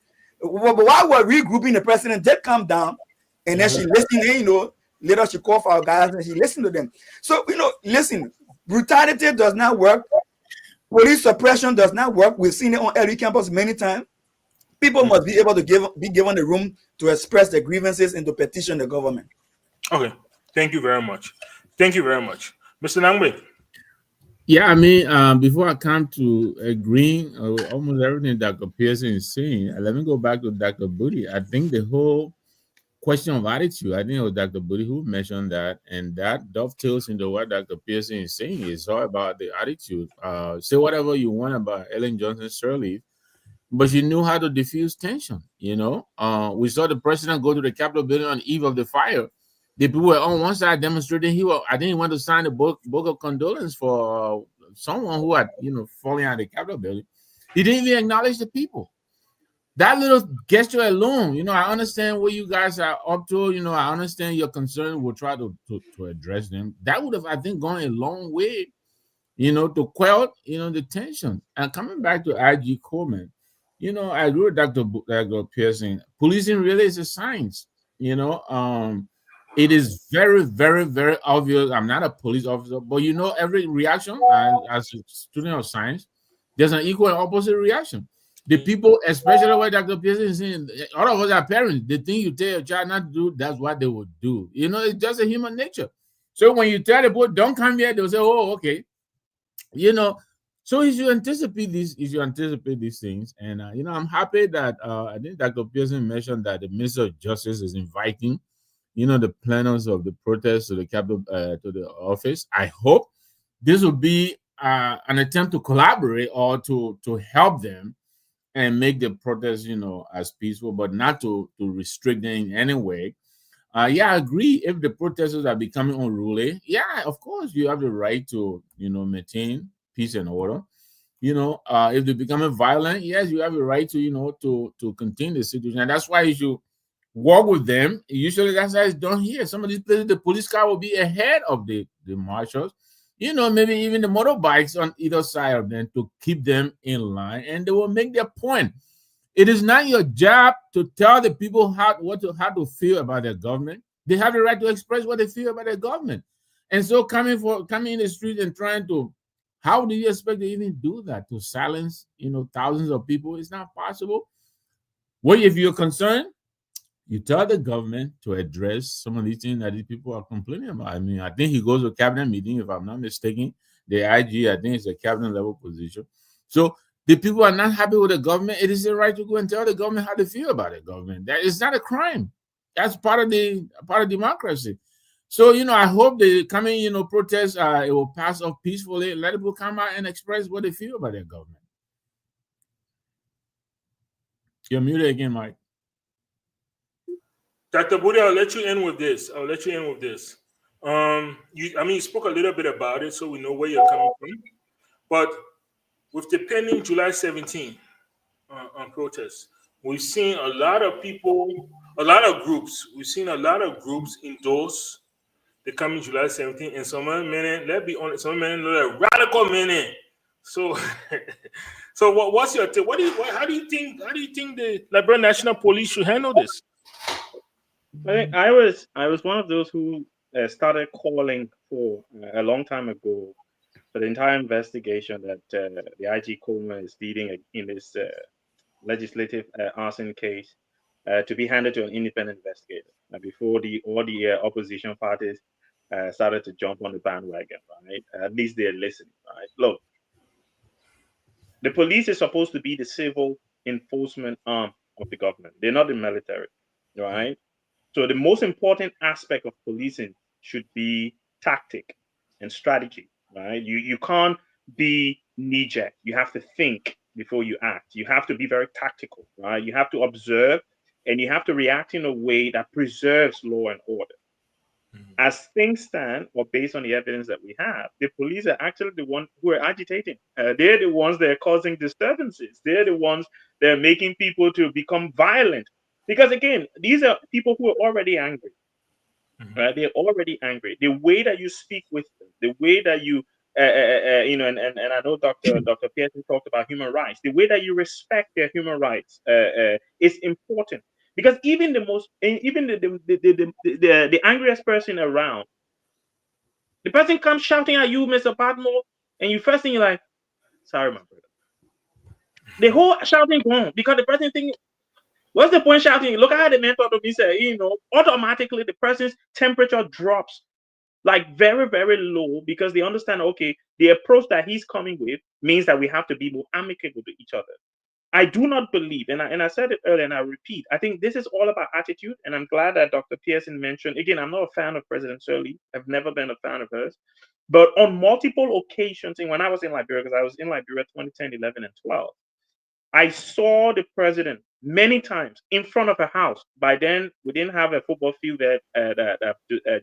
But while we're regrouping, the president did come down, and then she listened. Later she called for our guys and she listened to them. So listen, brutality does not work. Police suppression does not work. We've seen it on LU campus many times. People must be able to be given the room to express their grievances and to petition the government. Okay, thank you very much. Thank you very much. Mr. Nangwe. Yeah, I mean, before I come to agreeing almost everything Dr. Pearson is saying, let me go back to Dr. Booty. I think the whole question of attitude, I think it was Dr. Booty who mentioned that, and that dovetails into what Dr. Pearson is saying. It's all about the attitude. Say whatever you want about Ellen Johnson Sirleaf, but she knew how to diffuse tension. We saw the president go to the Capitol building on the eve of the fire. The people were on one side demonstrating. I think he went to sign the book of condolence for someone who had, fallen out of the Capitol building. He didn't even acknowledge the people. That little gesture alone, I understand what you guys are up to. I understand your concern. We'll try to address them. That would have, I think, gone a long way, to quell, the tension. And coming back to IG Coleman, I agree with Dr. Pearson. Policing really is a science. It is very, very, very obvious. I'm not a police officer, but every reaction, as a student of science, there's an equal and opposite reaction. The people, especially what Dr. Pearson is saying, all of us are parents. The thing you tell your child not to do, that's what they will do. It's just a human nature. So when you tell the boy, don't come here, they'll say, oh, okay. So you should anticipate these things. And I'm happy that I think Dr. Pearson mentioned that the Minister of Justice is inviting the planners of the protest to the Capitol, to the office. I hope this will be an attempt to collaborate or to help them and make the protest as peaceful, but not to restrict them in any way. Yeah, I agree. If the protesters are becoming unruly, yeah, of course you have the right to maintain peace and order. If they're becoming violent, yes, you have the right to to contain the situation, and that's why you should work with them. Usually, that's how it's done here. Some of these places, the police car will be ahead of the marshals. Maybe even the motorbikes on either side of them to keep them in line, and they will make their point. It is not your job to tell the people how to feel about their government. They have the right to express what they feel about their government. And so coming in the street and trying to, how do you expect to even do that? To silence, thousands of people? It's not possible. Well, if you're concerned, you tell the government to address some of these things that these people are complaining about. I mean, I think he goes to a cabinet meeting, if I'm not mistaken. The IG, I think it's a cabinet level position. So the people are not happy with the government. It is their right to go and tell the government how they feel about the government. That is not a crime. That's part of democracy. So I hope the coming protests it will pass off peacefully. Let people come out and express what they feel about their government. You're muted again, Mike. Dr. Budi, I'll let you in with this. You spoke a little bit about it, so we know where you're coming from. But with the pending July 17 on protests, we've seen a lot of people, a lot of groups. We've seen a lot of groups endorse the coming July 17, and some men, let's be honest, some men are radical men. So, so what's your take? How do you think the Liberia National Police should handle this? I was one of those who started calling for a long time ago for the entire investigation that the IG Coleman is leading in this legislative arson case to be handed to an independent investigator before all the opposition parties started to jump on the bandwagon, right? At least they're listening, right? Look, the police is supposed to be the civil enforcement arm of the government. They're not the military, right? So the most important aspect of policing should be tactic and strategy, right? You can't be knee-jerk. You have to think before you act. You have to be very tactical, right? You have to observe and you have to react in a way that preserves law and order. As things stand, or based on the evidence that we have, the police are actually the ones who are agitating. They're the ones that are causing disturbances. They're the ones that are making people to become violent. Because again, these are people who are already angry. Right? They're already angry. The way that you speak with them, the way that you, and I know Dr. Pearson talked about human rights. The way that you respect their human rights is important. Because even the angriest person around, the person comes shouting at you, Mr. Padmore, and you first thing you're like, sorry, my brother. The whole shouting gone because the person thinking, what's the point shouting? Look at how the mentor of me say, automatically the person's temperature drops like very, very low, because they understand, okay, the approach that he's coming with means that we have to be more amicable to each other. I do not believe, and I said it earlier, and I repeat, I think this is all about attitude, and I'm glad that Dr. Pearson mentioned, again, I'm not a fan of President Sirleaf. I've never been a fan of hers. But on multiple occasions, and when I was in Liberia, because I was in Liberia 2010, 11, and 12, I saw the president many times in front of a house. By then, we didn't have a football field that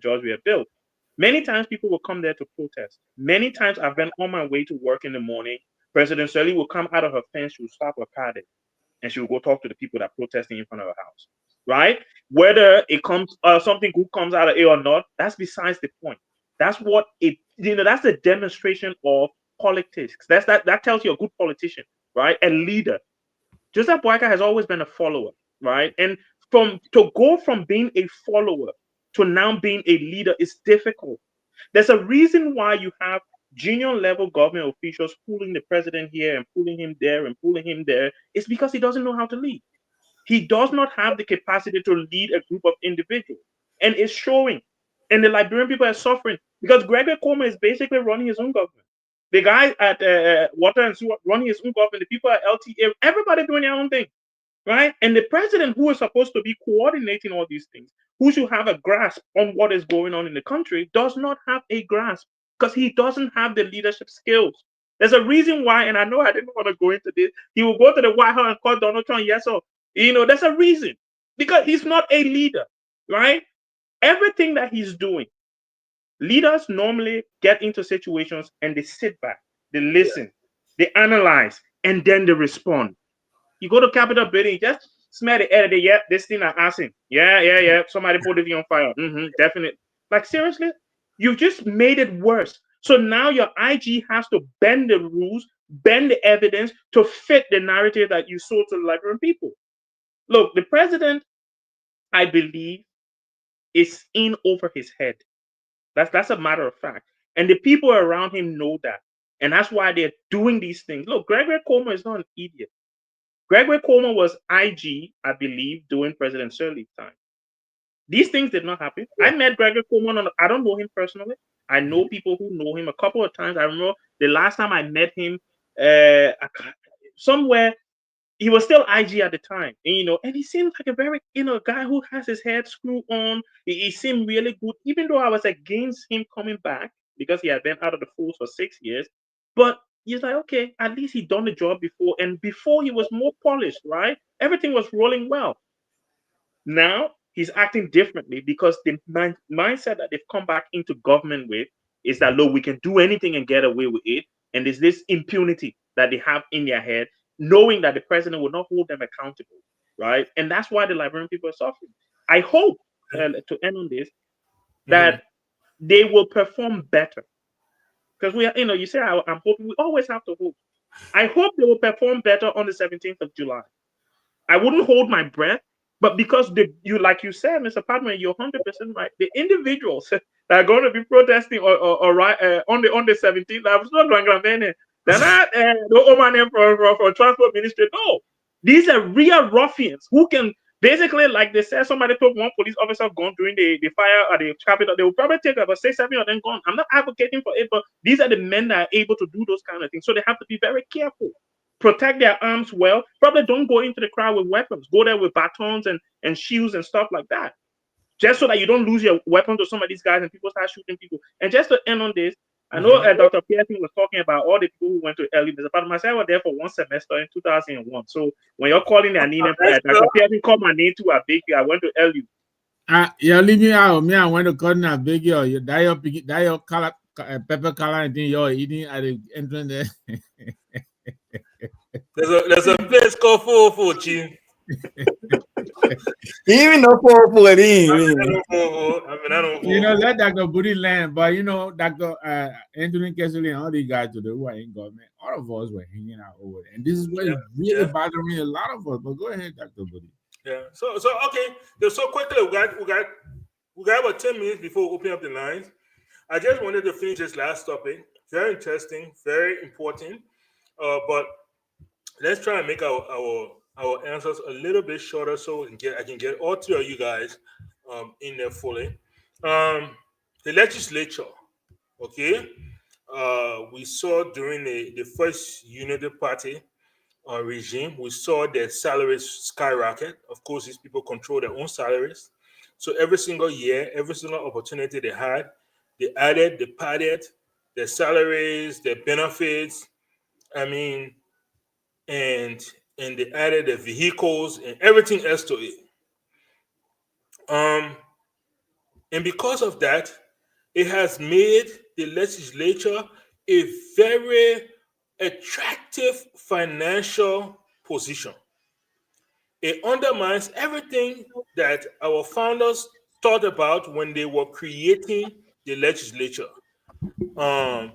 George had built. Many times people would come there to protest. Many times I've been on my way to work in the morning. President Shirley will come out of her fence, she will stop her car there, and she will go talk to the people that are protesting in front of her house. Right? Whether it comes something good comes out of it or not, that's besides the point. That's what it, that's a demonstration of politics. That tells you a good politician, right? A leader. Joseph Boyka has always been a follower, right? And to go from being a follower to now being a leader is difficult. There's a reason why you have junior level government officials pulling the president here and pulling him there and pulling him there. It's because he doesn't know how to lead. He does not have the capacity to lead a group of individuals. And it's showing. And the Liberian people are suffering because Gregory Coleman is basically running his own government. The guy at Water and Sewer running his own government. The people at LTA, everybody doing their own thing, right? And the president, who is supposed to be coordinating all these things, who should have a grasp on what is going on in the country, does not have a grasp because he doesn't have the leadership skills. There's a reason why, and I know I didn't want to go into this. He will go to the White House and call Donald Trump, yes, or there's a reason because he's not a leader, right? Everything that he's doing, leaders normally get into situations and they sit back, they listen, they analyze, and then they respond. You go to Capitol building, just smell the air. Yeah, this thing I asked him. Yeah. Somebody put it on fire. Definitely. Like seriously, you just made it worse. So now your IG has to bend the rules, bend the evidence to fit the narrative that you sold to the Liberian people. Look, the president, I believe, is in over his head. That's a matter of fact. And the people around him know that. And that's why they're doing these things. Look, Gregory Coleman is not an idiot. Gregory Coleman was IG, I believe, during President Sirleaf's time. These things did not happen. Yeah. I met Gregory Coleman. I don't know him personally. I know people who know him a couple of times. I remember the last time I met him somewhere. He was still IG at the time, and he seemed like a very, guy who has his head screwed on. He seemed really good, even though I was against him coming back because he had been out of the force for 6 years. But he's like, okay, at least he done the job before, and before he was more polished, right? Everything was rolling well. Now he's acting differently because the mindset that they've come back into government with is that, look, we can do anything and get away with it, and there's this impunity that they have in their head, knowing that the president will not hold them accountable, right? And that's why the Liberian people are suffering. I hope, to end on this, that they will perform better. Because you say I'm hoping, we always have to hope. I hope they will perform better on the 17th of July. I wouldn't hold my breath, but because like you said, Mr. Padman, you're 100% right. The individuals that are going to be protesting on the 17th, I was not going to they're not the Oman for transport ministry. No, these are real ruffians who can basically, like they said, somebody took one police officer gun during the fire at the Capitol. They will probably take about 6-7 of them gone. I'm not advocating for it, but these are the men that are able to do those kind of things. So they have to be very careful. Protect their arms well. Probably don't go into the crowd with weapons. Go there with batons and shields and stuff like that. Just so that you don't lose your weapon to some of these guys and people start shooting people. And just to end on this, I know Dr. Pearson was talking about all the people who went to LU. But myself was there for one semester in 2001. So when you're calling their name, Dr. Pearson called my name too. I beg you. I went to LU. You're leaving out. Me, I went to call a beg you. You die your color, pepper color, and then you're eating at the entrance there. There's a place called FOL Chief. Even though FOL I don't let Dr. Booty land, but Dr. Anthony Kessley and all these guys today who are in government, all of us were hanging out over there. And this is what is really bothering a lot of us. But go ahead, Dr. Booty. Yeah. So okay. So quickly, we got about 10 minutes before we open up the lines. I just wanted to finish this last topic. Very interesting, very important. But let's try and make our answers a little bit shorter so I can get all three of you guys in there fully. the legislature, okay, we saw during the first Unity Party regime, we saw their salaries skyrocket. Of course, these people control their own salaries. So every single year, every single opportunity they had, they added, they padded their salaries, their benefits. I mean, and they added the vehicles and everything else to it. And because of that, it has made the legislature a very attractive financial position. It undermines everything that our founders thought about when they were creating the legislature. What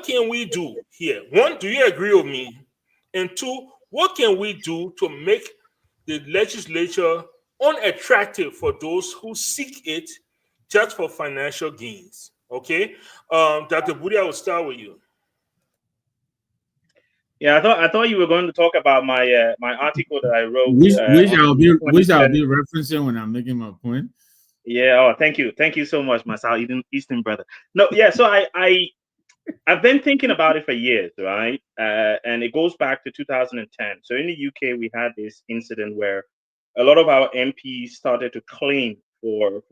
can we do here? One, do you agree with me? And two, what can we do to make the legislature unattractive for those who seek it just for financial gains? Okay, Dr. Budi, I will start with you. Yeah, I thought you were going to talk about my my article that I wrote. Which I'll be referencing when I'm making my point. Yeah. Oh, thank you so much, my South Eastern brother. No, yeah. So I've been thinking about it for years, right? And it goes back to 2010. So in the UK, we had this incident where a lot of our MPs started to claim for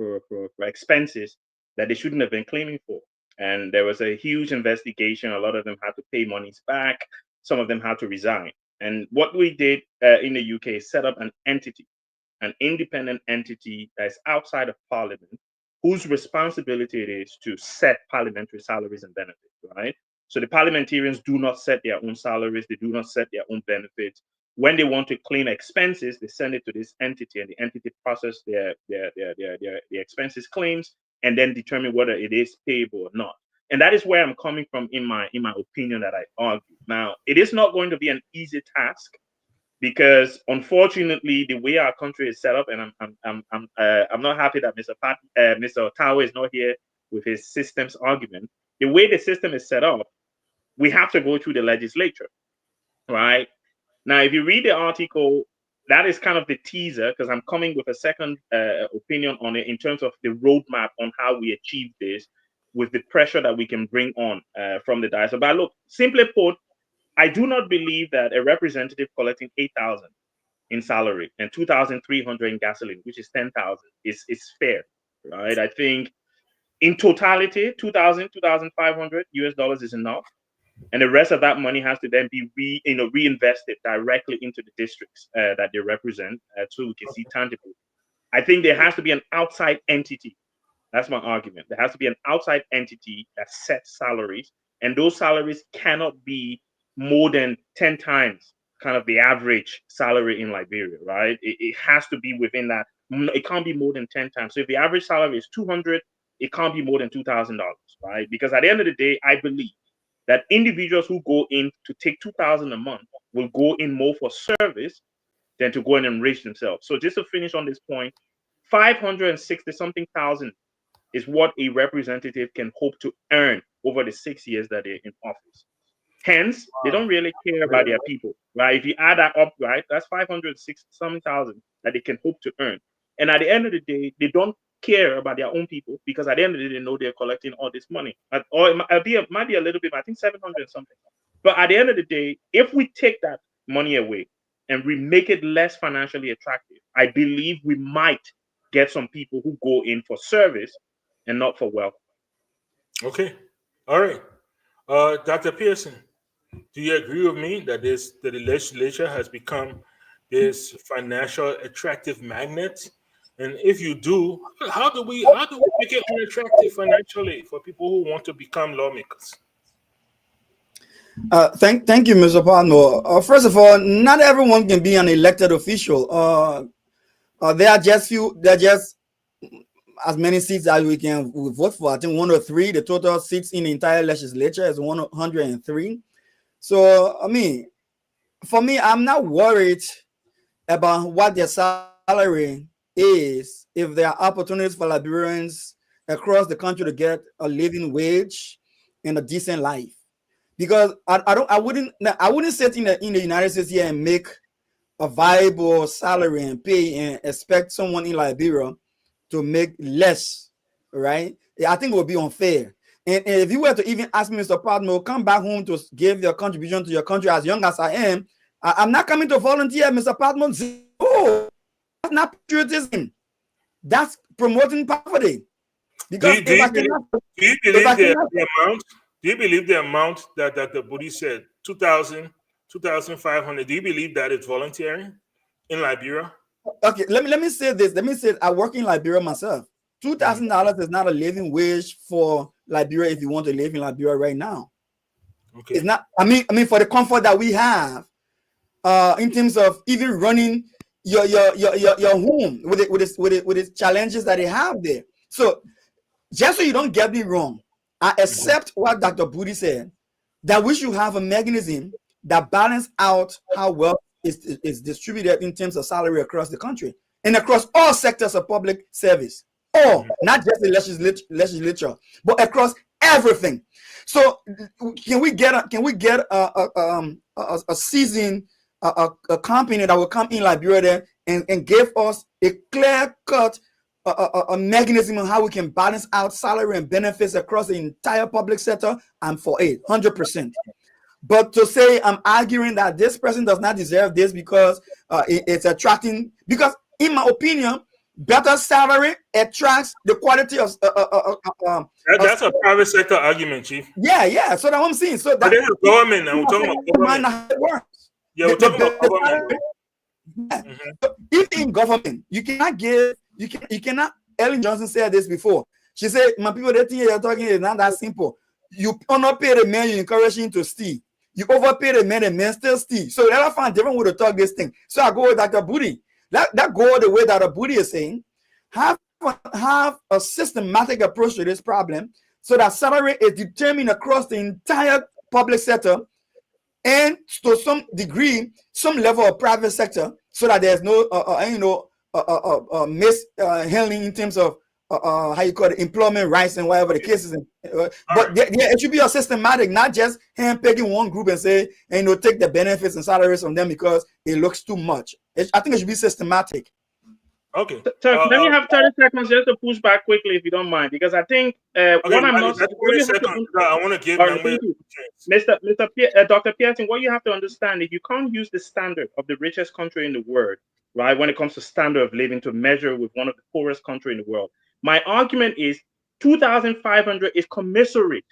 expenses that they shouldn't have been claiming for. And there was a huge investigation. A lot of them had to pay monies back. Some of them had to resign. And what we did in the UK is set up an entity, an independent entity that's outside of Parliament, whose responsibility it is to set parliamentary salaries and benefits, right? So the parliamentarians do not set their own salaries, they do not set their own benefits. When they want to claim expenses, they send it to this entity, and the entity processes their expenses claims and then determine whether it is payable or not. And that is where I'm coming from in my opinion that I argue. Now, it is not going to be an easy task, because unfortunately, the way our country is set up, and I'm not happy that Mr. Otawa is not here with his systems argument. The way the system is set up, we have to go through the legislature, right? Now, if you read the article, that is kind of the teaser, because I'm coming with a second opinion on it in terms of the roadmap on how we achieve this with the pressure that we can bring on from the diaspora. But look, simply put, I do not believe that a representative collecting 8,000 in salary and 2,300 in gasoline, which is 10,000, is fair, right? I think in totality, 2,000, 2,500 US dollars is enough, and the rest of that money has to then be reinvested directly into the districts that they represent, so we can see tangible. I think there has to be an outside entity. That's my argument. There has to be an outside entity that sets salaries, and those salaries cannot be more than 10 times kind of the average salary in Liberia, right? It has to be within that. It can't be more than 10 times. So if the average salary is 200, it can't be more than $2,000, right? Because at the end of the day, I believe that individuals who go in to take 2,000 a month will go in more for service than to go and enrich themselves. So just to finish on this point, 560 something thousand is what a representative can hope to earn over the 6 years that they're in office. Hence, they don't really care about their people, right? If you add that up, right, that's 506,000 that they can hope to earn. And at the end of the day, they don't care about their own people, because at the end of the day, they know they're collecting all this money. Or it might be a little bit, I think 700 something. But at the end of the day, if we take that money away and we make it less financially attractive, I believe we might get some people who go in for service and not for wealth. Okay. All right. Dr. Pearson, do you agree with me that the legislature has become this financial attractive magnet? And if you do, how do we make it unattractive financially for people who want to become lawmakers? Thank you, Mr. Pano. First of all, not everyone can be an elected official. There are just as many seats as we can vote for. I think 103. The total seats in the entire legislature is 103. So, I mean, for me, I'm not worried about what their salary is if there are opportunities for Liberians across the country to get a living wage and a decent life. Because I wouldn't sit in the United States here and make a viable salary and pay and expect someone in Liberia to make less right? I think it would be unfair. And if you were to even ask me, Mr. Padmo, come back home to give your contribution to your country as young as I am, I'm not coming to volunteer, Mr. Padmo. Oh, that's not patriotism. That's promoting poverty. Because do you believe the amount that the Budi said, 2,000, 2,500, do you believe that it's volunteering in Liberia? Okay, let me say this. Let me say I work in Liberia myself. $2,000 is not a living wage for Liberia if you want to live in Liberia right now. Okay. It's not. I mean, for the comfort that we have, in terms of even running your home with its challenges that they have there. So, just so you don't get me wrong, I accept what Dr. Budi said, that we should have a mechanism that balance out how wealth is distributed in terms of salary across the country and across all sectors of public service. Not just the legislature, but across everything. So can we get a seasoned a company that will come in Liberia and give us a clear-cut a mechanism on how we can balance out salary and benefits across the entire public sector? I'm for it, 100%. But to say I'm arguing that this person does not deserve this because it's attracting, because in my opinion, better salary attracts the quality of that's a private sector argument, Chief. Yeah. So that's what I'm saying. So that is government now. We're talking about government. How it works. Yeah, we're talking about government. So if in government, you cannot. Ellen Johnson said this before. She said, "My people, they think you're talking is not that simple. You underpay the man, you encourage him to steal. You overpay the man still steal. So I find different way to talk this thing. So I go with Dr. Budi. That go the way that Dr. Budi is saying. Have a systematic approach to this problem so that salary is determined across the entire public sector and to some degree, some level of private sector, so that there's no mishandling in terms of how you call it, employment rights and whatever the case is. But it should be a systematic, not just hand-picking one group and say, take the benefits and salaries from them because it looks too much. I think it should be systematic. Okay. So let me have 30 seconds just to push back quickly, if you don't mind, because I think what I'm not. I want to give Dr. Pearson, what you have to understand is you can't use the standard of the richest country in the world, right, when it comes to standard of living to measure with one of the poorest country in the world. My argument is 2,500 is commensurate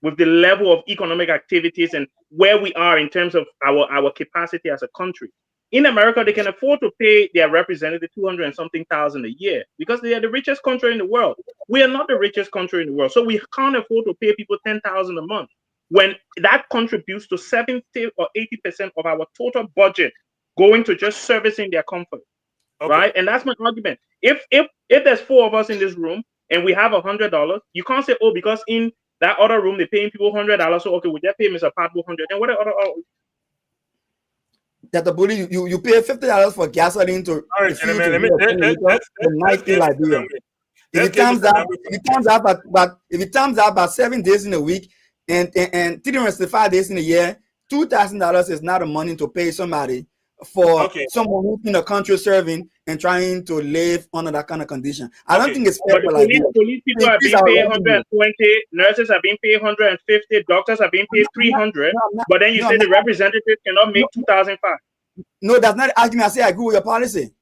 with the level of economic activities and where we are in terms of our capacity as a country. In America, they can afford to pay their representative 200 and something thousand a year because they are the richest country in the world. We are not the richest country in the world, so we can't afford to pay people 10,000 a month when that contributes to 70 or 80% of our total budget going to just servicing their comfort, right? And that's my argument. If there's 4 of us in this room and we have $100, you can't say, oh, because in that other room they're paying people $100, so okay, we just pay Mr. Padmo 100. And what other? That the bully you pay $50 for gasoline to. All right, gentlemen. If it comes out about 7 days in a week and 365 days in a year, $2,000 is not a money to pay somebody for someone who's in the country serving and trying to live under that kind of condition. I don't think it's fair. But police people are being paid 120, nurses are being paid 150, doctors are being paid 300. But then you say the representative cannot make 2,500. No, that's not the argument. I say I agree with your policy.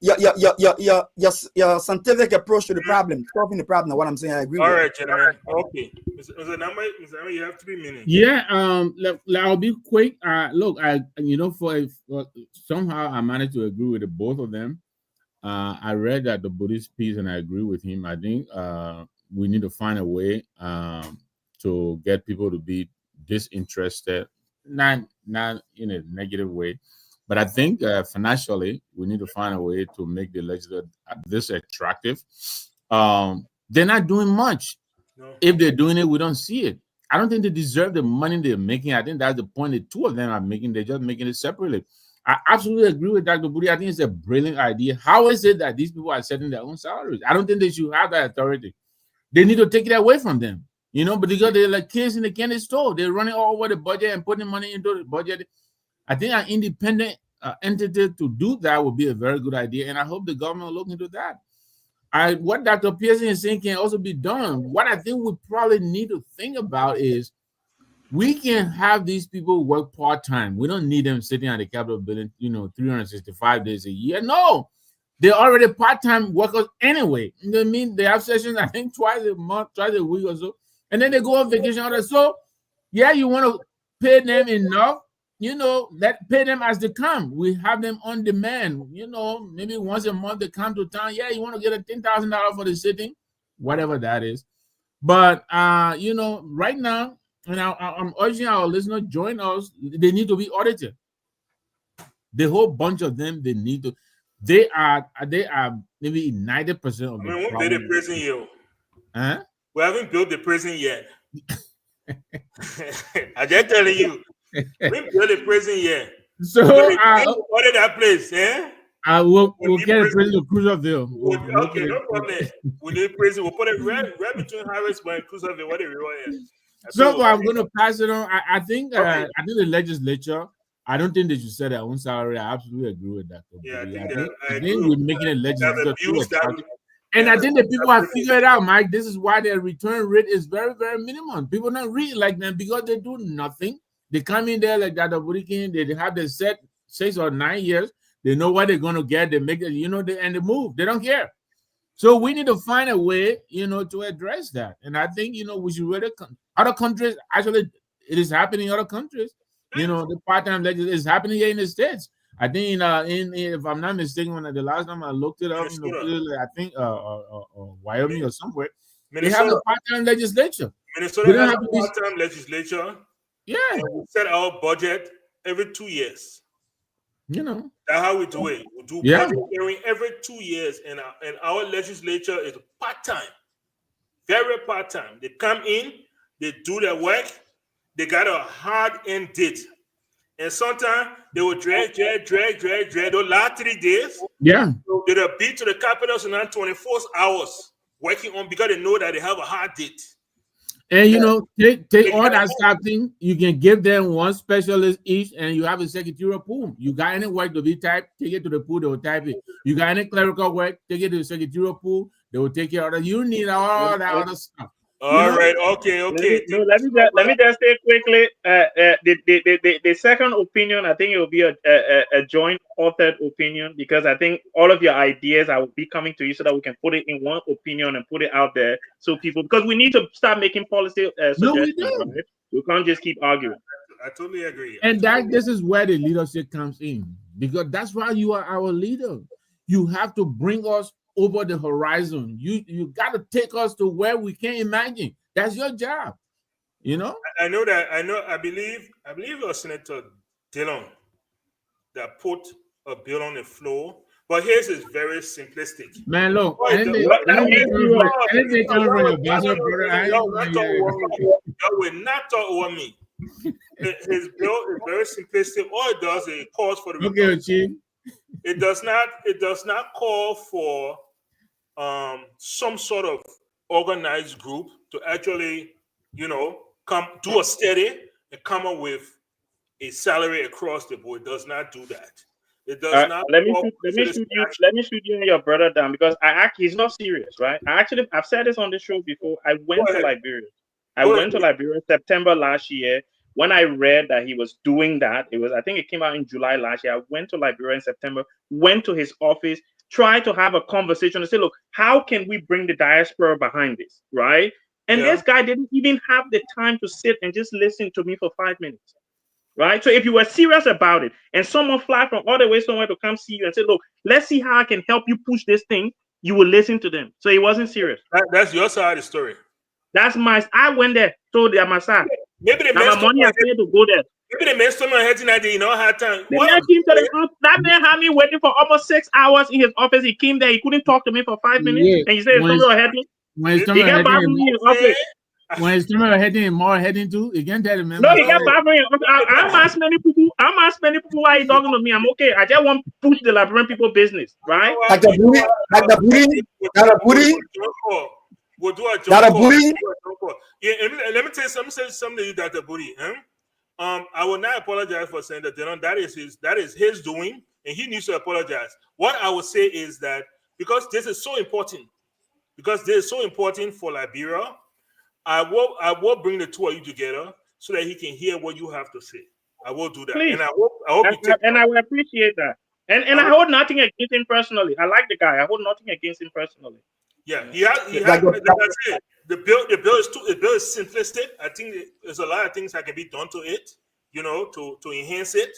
Your scientific approach to the problem, solving the problem. What I'm saying, I agree with. All right, gentlemen. Okay, Mr. Namwe, you have 3 minutes. Yeah, I'll be quick. Look, for somehow I managed to agree with the both of them. I read that the Buddhist piece, and I agree with him. I think we need to find a way to get people to be disinterested, not in a negative way. But I think financially, we need to find a way to make the legislature this attractive. They're not doing much. No. If they're doing it, we don't see it. I don't think they deserve the money they're making. I think that's the point the 2 of them are making. They're just making it separately. I absolutely agree with Dr. Budi. I think it's a brilliant idea. How is it that these people are setting their own salaries? I don't think they should have that authority. They need to take it away from them. But because they're like kids in the candy store, they're running all over the budget and putting money into the budget. I think an independent entity to do that would be a very good idea, and I hope the government will look into that. what Dr. Pearson is saying can also be done. What I think we probably need to think about is we can have these people work part-time. We don't need them sitting at the Capitol building, 365 days a year. No, they're already part-time workers anyway. You know what I mean? They have sessions, I think, twice a month, twice a week or so. And then they go on vacation. So, yeah, you want to pay them enough, pay them as they come. We have them on demand, maybe once a month they come to town. Yeah, you want to get a $10,000 for the sitting, whatever that is. But, right now, and I'm urging our listeners, join us. They need to be audited. The whole bunch of them, they are maybe 90% of the we won't build the prison yet. Huh? We haven't built the prison yet. I'm just telling you, we haven't built the prison yet. So audit that place, eh? We'll get a prison to Cruiserville. Okay, no problem. We need prison. We'll put it right between Harrisburg and Cruiserville, whatever it is. So I'm going to pass it on. I think the legislature, I don't think they should set their own salary. I absolutely agree with that. Yeah, I think we're making a legislature too attractive. And I think the people have figured out, Mike, this is why their return rate is very, very minimum. People don't read like them because they do nothing. They come in there like that, they have their set 6 or 9 years. They know what they're going to get. They make it, and they move. They don't care. So we need to find a way, to address that. And I think, we should really, other countries, actually, it is happening in other countries. The part-time legislation is happening here in the States. I think, if I'm not mistaken, when the last time I looked it up, I think Wyoming or somewhere, Minnesota. They have a part-time legislature. Minnesota has a part-time legislature. Yeah. And we set our budget every 2 years. That's how we do it. We do budget hearing every 2 years, and our legislature is part-time, very part-time. They come in, they do their work, they got a hard end date, and sometimes they will drag those last 3 days. Yeah, so they'll be to the Capitol in 24 hours working on because they know that they have a hard date. And take all that stuff thing. You can give them one specialist each, and you have a secretarial pool. You got any work to be typed, take it to the pool, they will type it. You got any clerical work, take it to the secretarial pool, they will take care of it. You need all that other stuff. All right, okay. Let me just say quickly. The second opinion, I think it will be a joint authored opinion, because I think all of your ideas I will be coming to you so that we can put it in one opinion and put it out there so people, because we need to start making policy suggestions. Right? We can't just keep arguing. I totally agree. And this is where the leadership comes in, because that's why you are our leader. You have to bring us over the horizon. You got to take us to where we can't imagine. That's your job. I know that. I believe it was Senator Dillon that put a bill on the floor. But his is very simplistic. Man, look, anything comes from your boss, brother. Y'all will not talk over me. His bill is very simplistic. All it does is it calls for the Chief. It does not call for some sort of organized group to actually, come do a study and come up with a salary across the board. It does not do that. It does not. Let me shoot you and your brother down, because he's not serious, right? I've said this on the show before. I went to Liberia. I went to Liberia September last year. When I read that he was doing that, I think it came out in July last year. I went to Liberia in September, went to his office, tried to have a conversation and say, look, how can we bring the diaspora behind this, right? And this guy didn't even have the time to sit and just listen to me for 5 minutes, right? So if you were serious about it and someone fly from all the way somewhere to come see you and say, look, let's see how I can help you push this thing, you will listen to them. So he wasn't serious. That's your side of the story. I went there, told them my side. Maybe they my money I paid to go there. Maybe they made someone heading that day, had time. That man had me waiting for almost 6 hours in his office. He came there, he couldn't talk to me for 5 minutes. Yeah. And he said, when his stomach heading and more heading too, you can't tell him. No, he got back me. I'm asking many people why he talking to me. I'm okay. I just want to push the Liberian people business, right? Like the booty. We'll do a job. Yeah, let me tell you something to you, Dr. Booty. I will not apologize for saying that that is his doing, and he needs to apologize. What I would say is that because this is so important, because they're so important for Liberia. I will bring the two of you together so that he can hear what you have to say. I will do that. Please. And I hope you take and I will appreciate that. And I hold nothing against him personally. I like the guy. I hold nothing against him personally. Yeah, he has like I said, the bill is simplistic. I think there's a lot of things that can be done to it, to enhance it.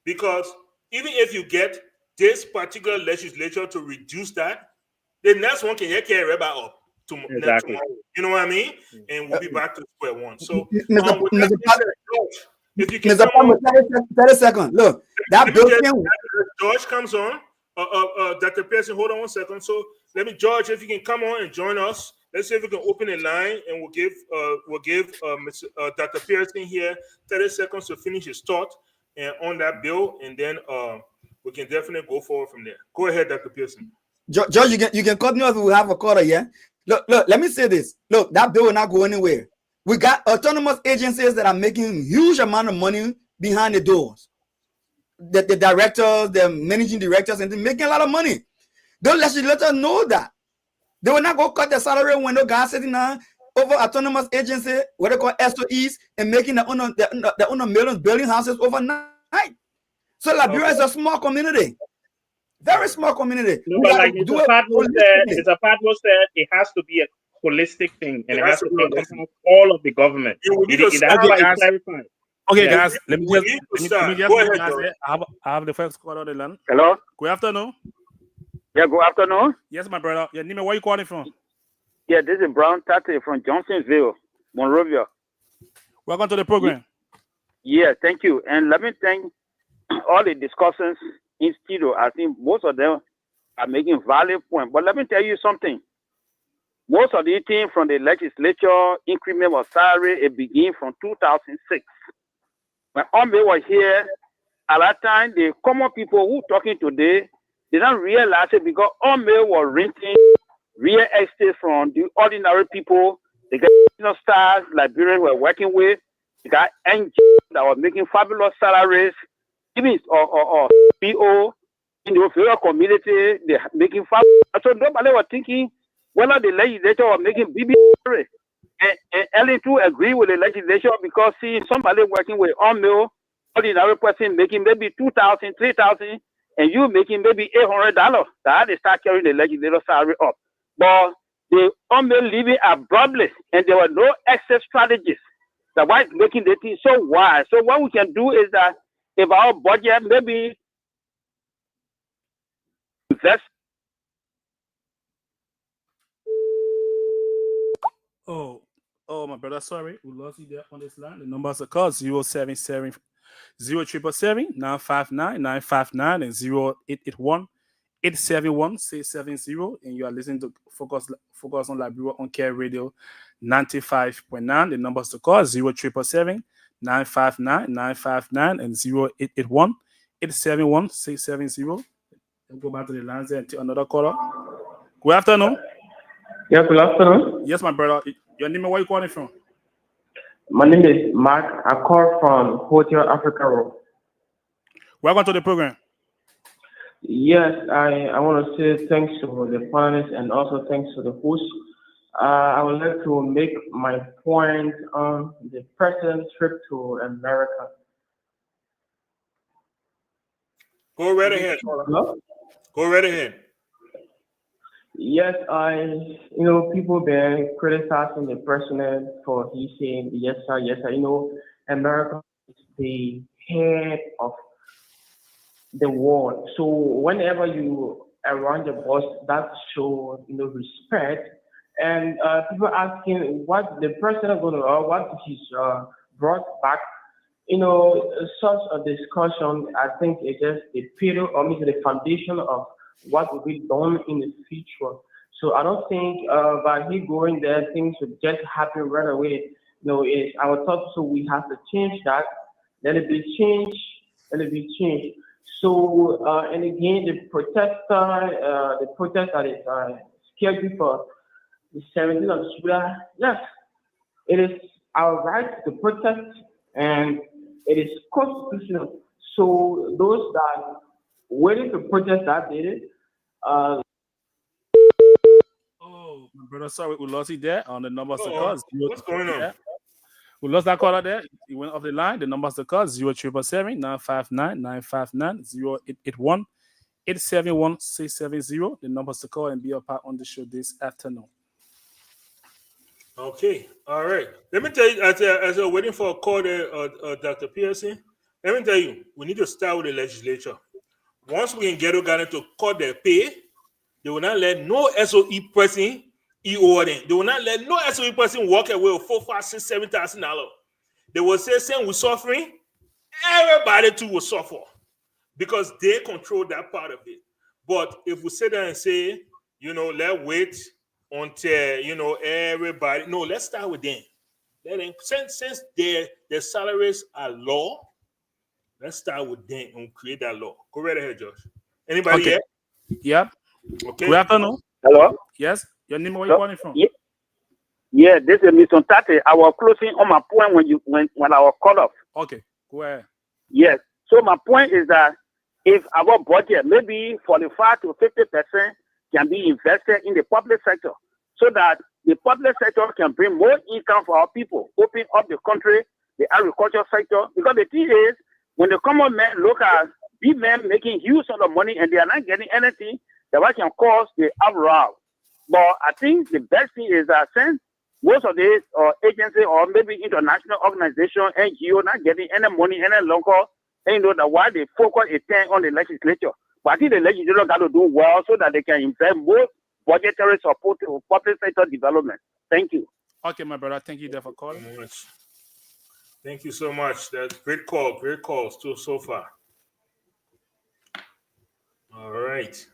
Because even if you get this particular legislature to reduce that, the next one can carry up Exactly. tomorrow. You know what I mean? And we'll be back to square one. So if you can Mr. Palmer, 30 seconds. Look, that bill George comes on. Dr. Pearson, hold on 1 second. So let me, George, if you can come on and join us. Let's see if we can open a line, and we'll give Dr. Pearson here 30 seconds to finish his thought and on that bill, and then we can definitely go forward from there. Go ahead, Dr. Pearson. George, you can cut me off if we have a quarter, yeah? Look, let me say this. Look, that bill will not go anywhere. We got autonomous agencies that are making huge amount of money behind the doors. The directors, the managing directors, and they're making a lot of money. Those legislators know that. They will not go cut their salary when no guys sitting down over autonomous agency, what they call SOEs, and making the owner millions building houses overnight. So Liberia is a small community. Very small community. No, but like Mr. Padmo said, it has to be a holistic thing, and it has to encompass all of the government. Okay, guys, let me just go ahead. I have the first call on the line. Hello. Good afternoon. Yeah, good afternoon. Yes, my brother. Yeah, Nima, where you calling from? Yeah, this is Brown Tate from Johnsonville, Monrovia. Welcome to the program. Yeah, thank you. And let me thank all the discussions in studio. I think most of them are making valid points. But let me tell you something. Most of the things from the legislature, increment of salary, it began from 2006. When Ombe was here, at that time, the common people who talking today, they don't realize it because Ombe was renting real estate from the ordinary people. They got stars, Liberians were working with. They got NGOs that were making fabulous salaries. Even or PO in the rural community, they're making fabulous. So nobody was thinking whether the legislature was making BB. And Ellen too agree with the legislature because see somebody working with Ombe, ordinary person making maybe $2,000, $3,000, and you making maybe $800. That they start carrying the legislative salary up. But the Ombe living abruptly, and there were no exit strategies. The white making the thing so wide. So what we can do is that if our budget maybe invest. Oh, my brother, sorry. We lost you there on this line. The numbers are called 077 0777 959 959 and 0881 871 670. And you are listening to Focus on Liberia on Care Radio 95.9. The numbers to call 0777 959 959 and 0881 871 670. We'll go back to the lines there until another caller. Good afternoon. Yeah, good afternoon. Yes, my brother. Your name and where you calling from? My name is Mark. I call from Hotel Africa Road. Welcome to the program. Yes, I want to say thanks to the panelists and also thanks to the host. I would like to make my point on the president's trip to America. Go right ahead. Hello? Go right ahead. Yes, people been criticizing the president for he saying yes sir. America is the head of the world. So whenever you around the boss, that shows respect. And people asking what the president going to what he's brought back. Such a discussion, I think it's just the pillar or maybe the foundation of what will be done in the future. So I don't think by he going there, things will just happen right away. It's our thought, so we have to change that. Let it be changed. So, and again, the protest that is scheduled for the 17th of July, yes, it is our right to protest, and it is constitutional. So those that waiting to protest that did it. Oh, Brother, sorry, we lost it there on the numbers to call. What's going on? Yeah. We lost that caller there. He went off the line. The numbers to call 0777 959 959 0881 871 670. The numbers to call and be a part on the show this afternoon. Okay, all right. Let me tell you, as you're waiting for a call there, Dr. Pearson, let me tell you, we need to start with the legislature. Once we can get Uganda to cut their pay, they will not let no SOE person EO them. They will not let no SOE person walk away with $4,000, $5,000, $7,000. They will say, "Same, we're suffering." Everybody too will suffer because they control that part of it. But if we sit there and say, let's wait until everybody. No, let's start with them. Let them, since their salaries are low, let's start with them and create that law. Go right ahead, Josh. Anybody here? Yep. Okay. Good afternoon. Hello? Yes. Your name, where you calling from? Yeah, this is Mr. Tate. I was closing on my point when I was cut off. Okay, go ahead. Yes. So my point is that if our budget, maybe 45 to 50% can be invested in the public sector so that the public sector can bring more income for our people, open up the country, the agriculture sector. Because the thing is, when the common man look at big men making huge sort of money and they are not getting anything, that can cause the uproar. But I think the best thing is that since most of these agency or maybe international organization, NGO, not getting any money any longer, and that why they focus on the legislature. But I think the legislature got to do well so that they can invest more budgetary support to public sector development. Thank you. Okay, my brother. Thank you there for calling. Thank you so much. That's great call. Great calls too so far. All right.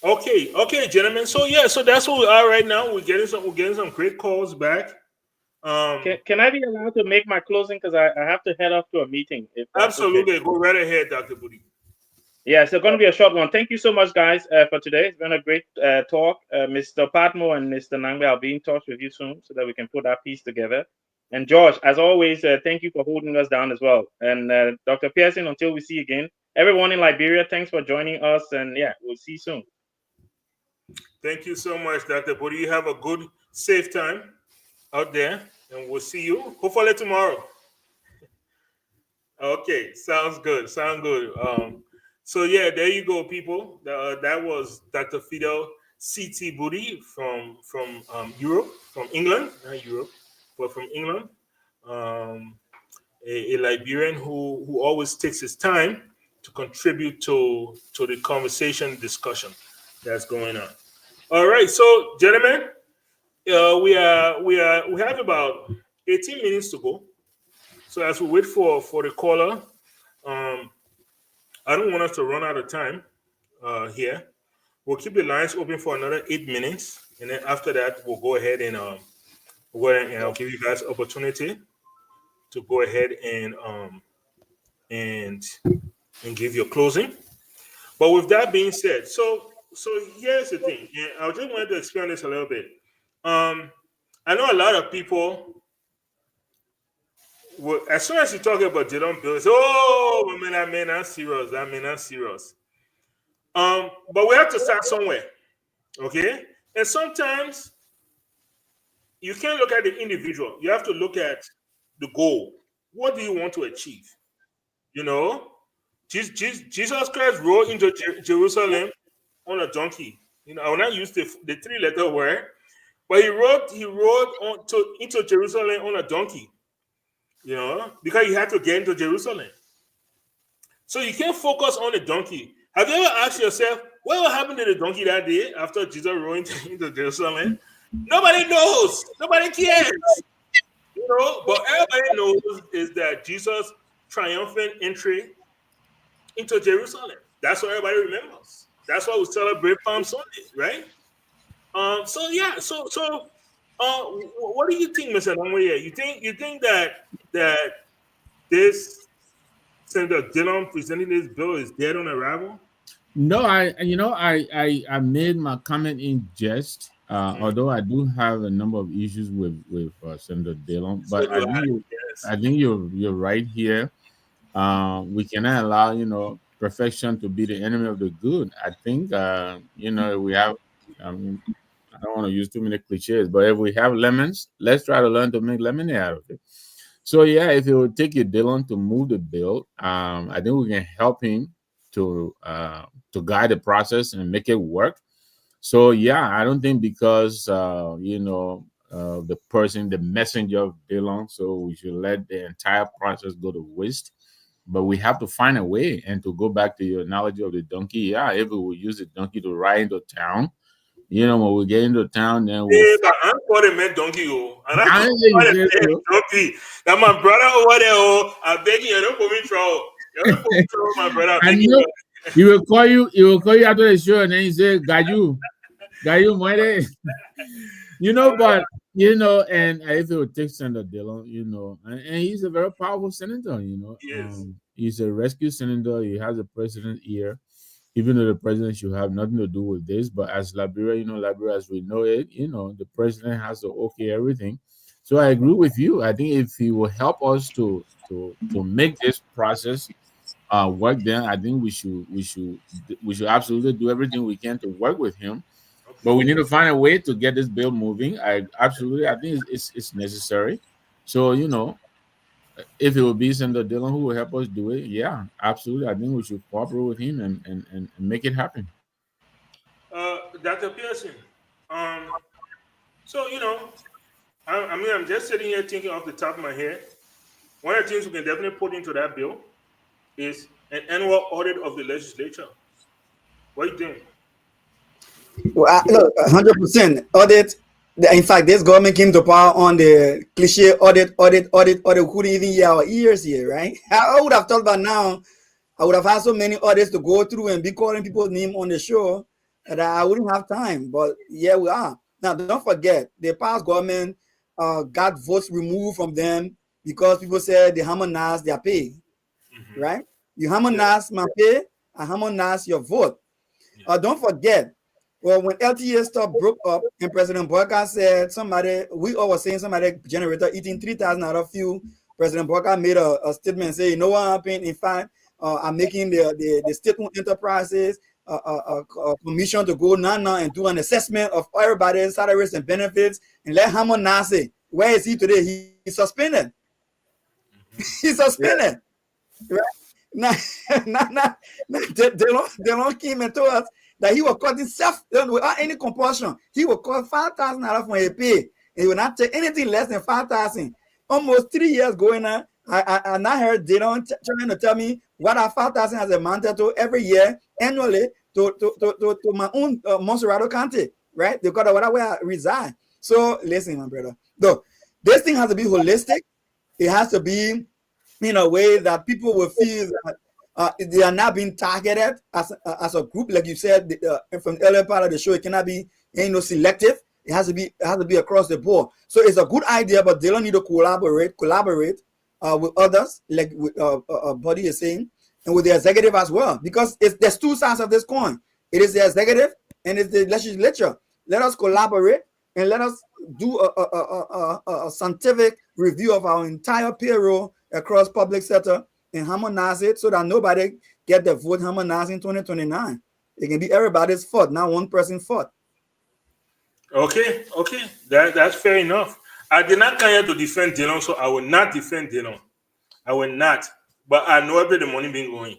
Okay, gentlemen. So that's where we are right now. We're getting some great calls back. Can I be allowed to make my closing because I have to head off to a meeting? Absolutely, okay. Go right ahead, Dr. Budi. Yeah, so going to be a short one. Thank you so much, guys, for today. It's been a great talk. Mr. Patmo and Mr. Nangbe, I'll be in touch with you soon so that we can put our piece together. And George, as always, thank you for holding us down as well. And Dr. Pearson, until we see you again. Everyone in Liberia, thanks for joining us. And yeah, we'll see you soon. Thank you so much, Dr. Budi. You have a good, safe time out there, and we'll see you hopefully tomorrow. Okay, sounds good. So yeah, there you go, people. That was Dr. Fidel C.T. Budi from Europe, from England, not Europe, but from England. A Liberian who always takes his time to contribute to the conversation discussion that's going on. All right, so gentlemen, we have about 18 minutes to go. So as we wait for the caller, I don't want us to run out of time here. We'll keep the lines open for another 8 minutes, and then after that, we'll go ahead and I'll give you guys opportunity to go ahead and give your closing. But with that being said, so here's the thing. Yeah, I just wanted to explain this a little bit. I know a lot of people. Well, as soon as you talk about Jerome Bill, I mean, I'm serious. But we have to start somewhere, okay? And sometimes you can't look at the individual. You have to look at the goal. What do you want to achieve? Jesus Christ rode into Jerusalem on a donkey. I will not use the 3-letter word, but he rode into Jerusalem on a donkey. Because he had to get into Jerusalem. So you can't focus on the donkey. Have you ever asked yourself, what happened to the donkey that day after Jesus rode into Jerusalem? Nobody knows. Nobody cares. But everybody knows is that Jesus' triumphant entry into Jerusalem. That's what everybody remembers. That's why we celebrate Palm Sunday, right? What do you think, Mr. Nangwe? You think that this Senator Dillon presenting this bill is dead on arrival? No, I made my comment in jest. Although I do have a number of issues with Senator Dillon, but I think you're right here. We cannot allow perfection to be the enemy of the good. I think we have I mean, I don't want to use too many cliches, but if we have lemons, let's try to learn to make lemonade out of it. So yeah, if it would take you, Dylan, to move the bill, I think we can help him to guide the process and make it work. So yeah, I don't think because the person, the messenger of Dylan, so we should let the entire process go to waste. But we have to find a way. And to go back to your analogy of the donkey, yeah, if we will use the donkey to ride into town, when we get into town, then we'll. Yeah, but I'm calling man donkey, oh, and I'm I calling ain't saying man donkey. Now my brother over there, oh, I beg you, don't put me in trouble. You don't put me in trouble, my brother. I Beg you. know he will call you. He will call you after the show, and then he say, "Got you, muere." But and if it would take Senator Dillon, and he's a very powerful senator. Yes. He's a rescue senator. He has a president ear, even though the president should have nothing to do with this. But as Liberia, Liberia as we know it, the president has to okay everything. So I agree with you. I think if he will help us to make this process work, then I think we should absolutely do everything we can to work with him. Okay. But we need to find a way to get this bill moving. I think it's necessary. So if it will be Senator Dillon who will help us do it, yeah, absolutely. I think we should cooperate with him and make it happen. Dr. Pearson, so I'm just sitting here thinking off the top of my head. One of the things we can definitely put into that bill is an annual audit of the legislature. What do you think? Well, look, 100% audit. In fact, this government came to power on the cliche audit. Couldn't even hear our ears here, right? I would have thought by now, I would have had so many audits to go through and be calling people's name on the show that I wouldn't have time. But yeah, we are. Now, don't forget, the past government got votes removed from them because people said they harmonize their pay, right? You harmonize my pay, I harmonize your vote. Don't forget, well, when LTA stuff broke up and President Boyka said we all were saying somebody generator eating 3,000 out of fuel, President Boyka made a statement saying, you know what happened? In fact, I'm making the state-owned enterprises a commission to go now and do an assessment of everybody's salaries and benefits and let harmonize it. Where is he today? He's suspended. He's suspended. Yeah. Right? Delon came and told us that he was cutting without any compulsion. He will cut $5,000 from a pay, and he will not take anything less than $5,000. Almost 3 years going on, I now heard Delon trying to tell me what that $5,000 has amounted to every year annually to my own Monserrato County, right? Because of where I reside. So listen, my brother, though this thing has to be holistic. It has to be in a way that people will feel that they are not being targeted as a group, like you said from the earlier part of the show. It cannot be selective. It has to be across the board. So it's a good idea, but they don't need to collaborate with others, like Buddy is saying, and with the executive as well, because there's two sides of this coin. It is the executive and it's the legislature. Let us collaborate and let us do a scientific review of our entire payroll across public sector and harmonize it so that nobody get the vote harmonized in 2029. It can be everybody's fault, not one person's fault. Okay, that's fair enough. I did not come here to defend Dylan, so I will not defend Dylan. I will not. But I know where the money been going.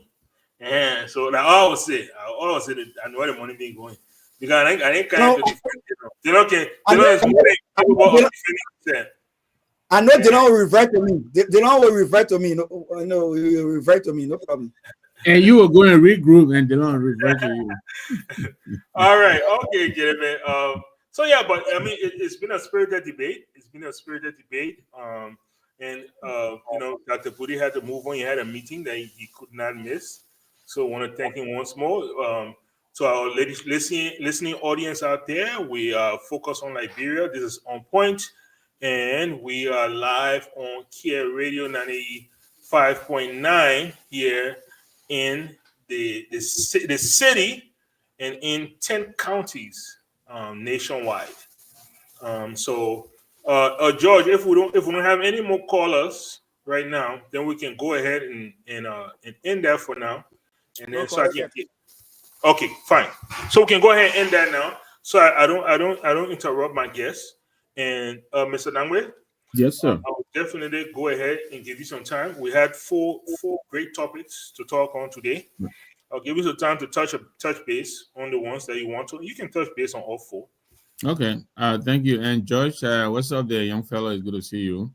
And so I always say that I know where the money been going. Because I ain't come here to defend Dylan. Dylan is more capable of defending himself. I know Dylan will revert to me. Dylan will revert to me. No, will revert to me. No problem. And you will go and regroup, and Dylan will revert to you. All right. Okay, gentlemen. So yeah, but I mean, it's been a spirited debate. And Dr. Pudi had to move on. He had a meeting that he could not miss. So I want to thank him once more. To our listening audience out there, we focus on Liberia. This is On Point. And we are live on Kia Radio 95.9 here in the city and in 10 counties nationwide. So George, if we don't have any more callers right now, then we can go ahead and end that for now. And then okay, fine. So we can go ahead and end that now. So I don't interrupt my guests. And Mr. Nangwe, Yes, sir. I will definitely go ahead and give you some time. We had four great topics to talk on today. I'll give you some time to touch base on the ones that you want to. You can touch base on all four. Okay. Thank you. And George, what's up there, young fellow? It's good to see you.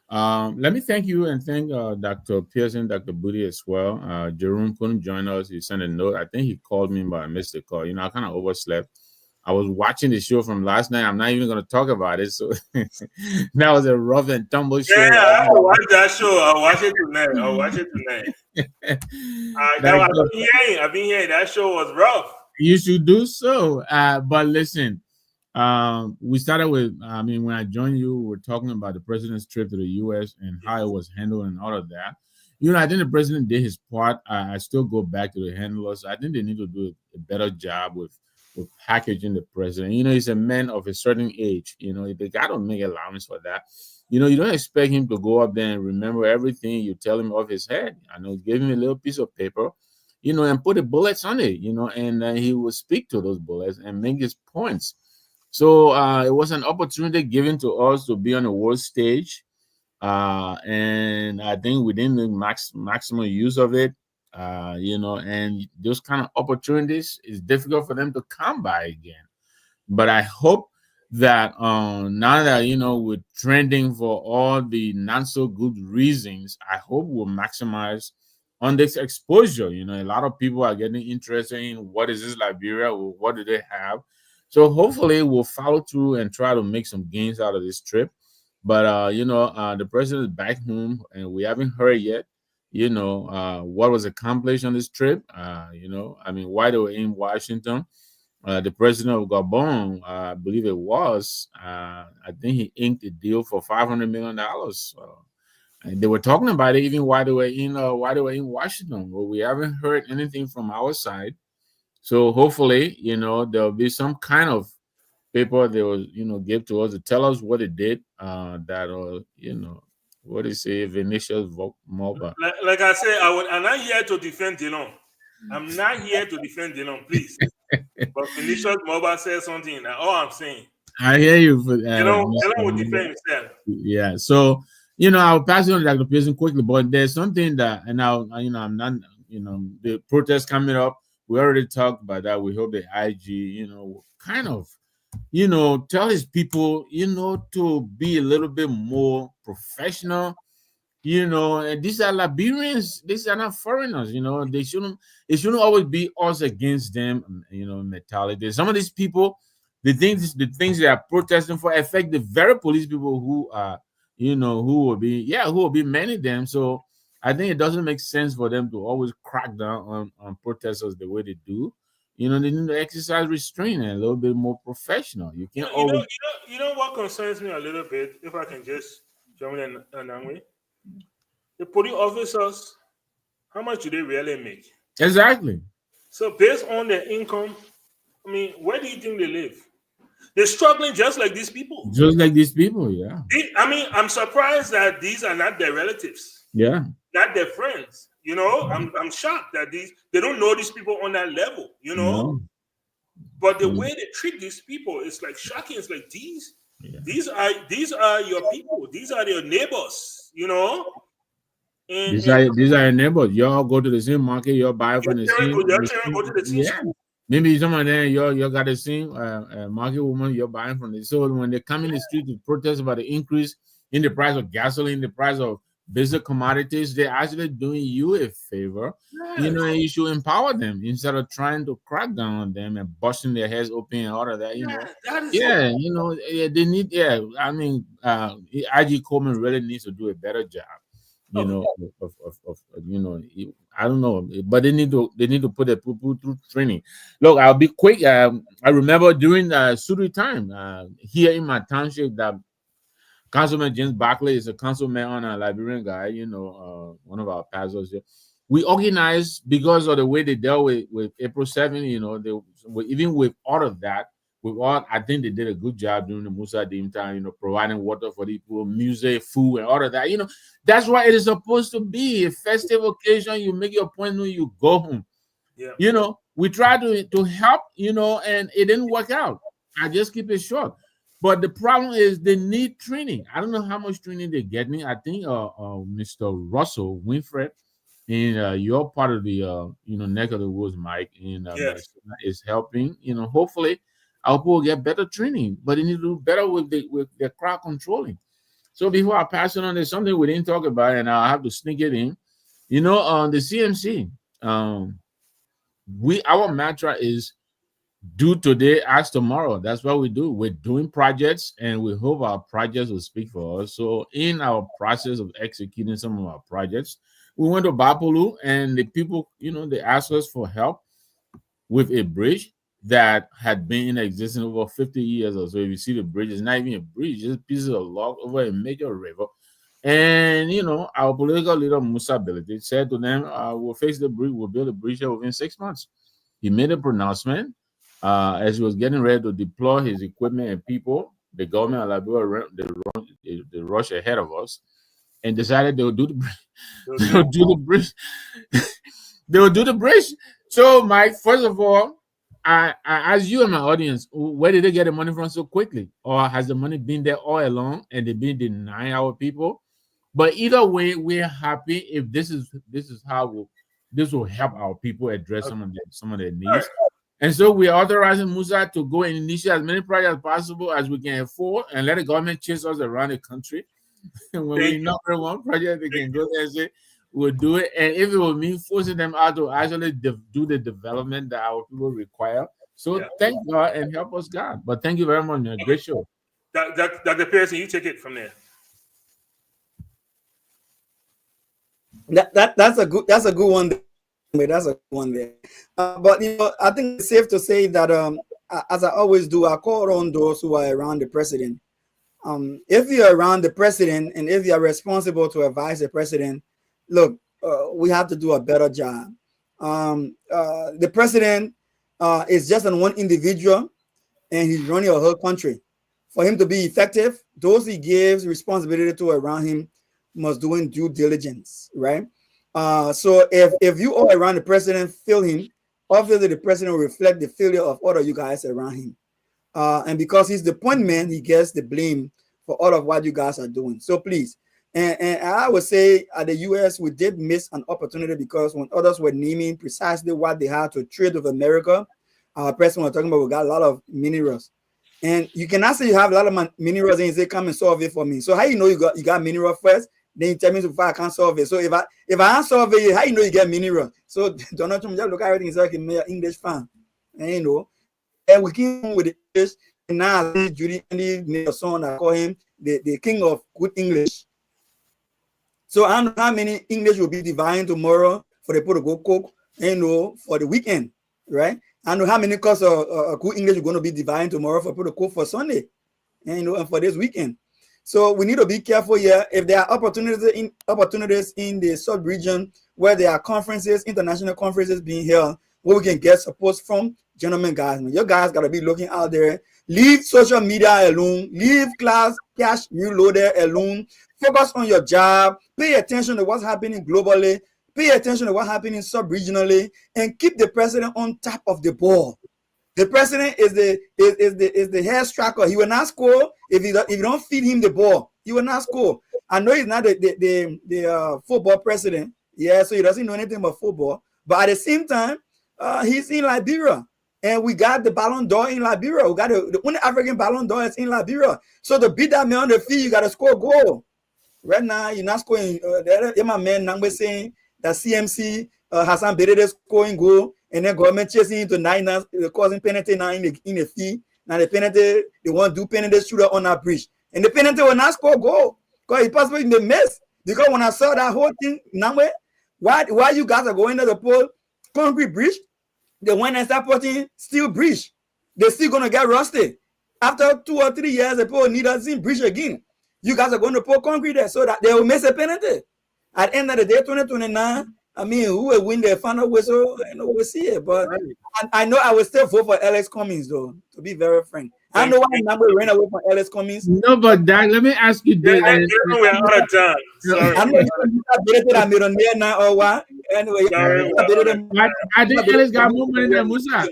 Let me thank you and thank Dr. Pearson, Dr. Booty as well. Jerome couldn't join us. He sent a note. I think he called me, but I missed the call. I kind of overslept. I was watching the show from last night. I'm not even going to talk about it. So that was a rough and tumble show. Yeah, I will watch that show. I'll watch it tonight. I've been hearing that show was rough. You should do so. But listen, we started with, when I joined you, we were talking about the president's trip to the U.S. and how it was handled and all of that. I think the president did his part. I still go back to the handlers. I think they need to do a better job with packaging the president. He's a man of a certain age. They got to make allowance for that. You don't expect him to go up there and remember everything you tell him off his head. I know, give him a little piece of paper, and put the bullets on it, and he will speak to those bullets and make his points. So it was an opportunity given to us to be on the world stage. And I think we didn't make maximum use of it. And those kind of opportunities is difficult for them to come by again. But I hope that now that we're trending for all the not so good reasons, I hope we'll maximize on this exposure. A lot of people are getting interested in what is this Liberia, what do they have. So hopefully we'll follow through and try to make some gains out of this trip. But the president is back home and we haven't heard yet what was accomplished on this trip. Why they were in Washington. The president of Gabon, I believe it was, I think he inked a deal for $500 million. And they were talking about it even while they were in Washington. But we haven't heard anything from our side. So hopefully, there'll be some kind of paper they will, give to us to tell us what it did. What they say, Vinicius Moba. Like I said, I'm not here to defend Dillon. I'm not here to defend Dillon, please. But Vinicius Moba said something. All I'm saying. I hear you. Dillon will defend himself. Yeah. So I'll pass it on to Dr. Pearson quickly, but there's something that, and now I'm not, the protest coming up. We already talked about that. We hope the IG, kind of, tell his people, to be a little bit more professional, and these are Liberians, these are not foreigners, it shouldn't always be us against them, mentality. Some of these people, the things they are protesting for affect the very police people who are, who will be many of them. So I think it doesn't make sense for them to always crack down on protesters the way they do. They need to exercise restraint and a little bit more professional. You can't always. What concerns me a little bit, if I can just jump in that way. The police officers, how much do they really make? Exactly. So based on their income, where do you think they live? They're struggling just like these people. Just like these people, yeah. I'm surprised that these are not their relatives. Yeah. Not their friends. I'm shocked that they don't know these people on that level, No. But the way they treat these people is like shocking. It's like these are your people. These are your neighbors, And, these are your neighbors. Y'all go to the same market. Y'all buy from the same. Go to the same school. Maybe some of them you got the same market woman. You're buying from the. So when they come in the street to protest about the increase in the price of gasoline, the price of basic commodities, they're actually doing you a favor. Yes. And you should empower them instead of trying to crack down on them and busting their heads open and all of that. They need. Yeah, IG Coleman really needs to do a better job. I don't know, but they need to put people through training. Look, I'll be quick. I remember during the Suri time here in my township that Councilman James Barkley is a councilman on a Liberian guy, one of our pastors here. We organized because of the way they dealt with April 7, even with all of that, I think they did a good job during the Musa Dim time, providing water for people, music, food, and all of that. That's what it is supposed to be. A festive occasion, you make your point, you go home. Yeah. We tried to help, and it didn't work out. I just keep it short. But the problem is they need training. I don't know how much training they're getting. I think Mr. Russell Winfred in your part of the neck of the woods, Mike, in Minnesota is helping. Hopefully our people will get better training, but they need to do better with the crowd controlling. So before I pass it on, there's something we didn't talk about, and I'll have to sneak it in. On the CMC, our mantra is do today, ask tomorrow. That's what we do. We're doing projects, and we hope our projects will speak for us. So in our process of executing some of our projects, we went to Bapulu, and the people, they asked us for help with a bridge that had been in existence over 50 years or so. If you see the bridge, it's not even a bridge, just pieces of log over a major river. And, our political leader, Musa Belete, said to them, we'll fix the bridge, we'll build a bridge here within 6 months. He made a pronouncement as he was getting ready to deploy his equipment and people. The government of Liberia, they rushed ahead of us and decided they would do the bridge. They would do the bridge. They would do the bridge. So, Mike, first of all, I ask you and my audience, where did they get the money from so quickly? Or has the money been there all along and they've been denying our people? But either way, we're happy if this is how this will help our people address some of their needs. And so we're authorizing Musa to go and initiate as many projects as possible as we can afford and let the government chase us around the country. And when we number one project, they can go there and say, we'll do it. And if it will mean forcing them out to actually do the development that our people require. So thank God and help us, God. But thank you very much, man. Great show. Dr. Pearson, you take it from there. That's a good one. That's a good one there. But I think it's safe to say that as I always do, I call on those who are around the president. If you're around the president and if you're responsible to advise the president, look, we have to do a better job. The president is just one individual, and he's running a whole country. For him to be effective, those he gives responsibility to around him must do due diligence, right? So if you all around the president feel him, obviously the president will reflect the failure of all of you guys around him. And because he's the point man, he gets the blame for all of what you guys are doing. So please, and I would say at the US, we did miss an opportunity because when others were naming precisely what they had to trade with America, our president was talking about we got a lot of minerals. And you cannot say you have a lot of minerals and you say, come and solve it for me. So how you know you got mineral first? Then you tell me I can't solve it. So if I can't solve it, how you know you get mineral? So Donald Trump just look at everything is like an English fan. And and we came with the English, and now Judy and son, I call him the king of good English. So I don't know how many English will be divine tomorrow for the people to go cook, for the weekend, right? I know how many courses of good English are going to be divine tomorrow for people to cook for Sunday, and for this weekend. So we need to be careful here. If there are opportunities in the sub-region where there are conferences, international conferences being held, where we can get support from, gentlemen, guys, your guys got to be looking out there. Leave social media alone. Leave cash new loader alone. Focus on your job. Pay attention to what's happening globally. Pay attention to what's happening sub-regionally, and keep the president on top of the ball. The president is the hair striker. He will not score if you don't feed him the ball. He will not score. I know he's not the football president. Yeah, so he doesn't know anything about football. But at the same time, he's in Liberia, and we got the Ballon d'Or in Liberia. We got the only African Ballon d'Or is in Liberia. So to beat that man on the field, you got to score a goal. Right now, you're not scoring. My man Nangwe saying that CMC Hassan Berede scoring goal, and then government chasing into Niners, causing penalty now in the fee. Now the penalty, they want to do penalty shooter on that bridge, and the penalty will not score goal because he possibly in the mess. Because when I saw that whole thing, Nangwe, why you guys are going to the pole concrete bridge? The one that start putting steel bridge, they're still gonna get rusty. After 2 or 3 years, the people need a zinc bridge again. You guys are going to put concrete there so that they will miss a penalty. At the end of the day, 2029, I mean, who will win the final whistle? We'll see it. But I know I will still vote for Alex Cummings, though, to be very frank. I know why number ran away from Alex Cummings. No, but Doug, let me ask you this. We're out of time. Sorry. I'm not millionaire now or what. Anyway, I think Alex got more money than Musa.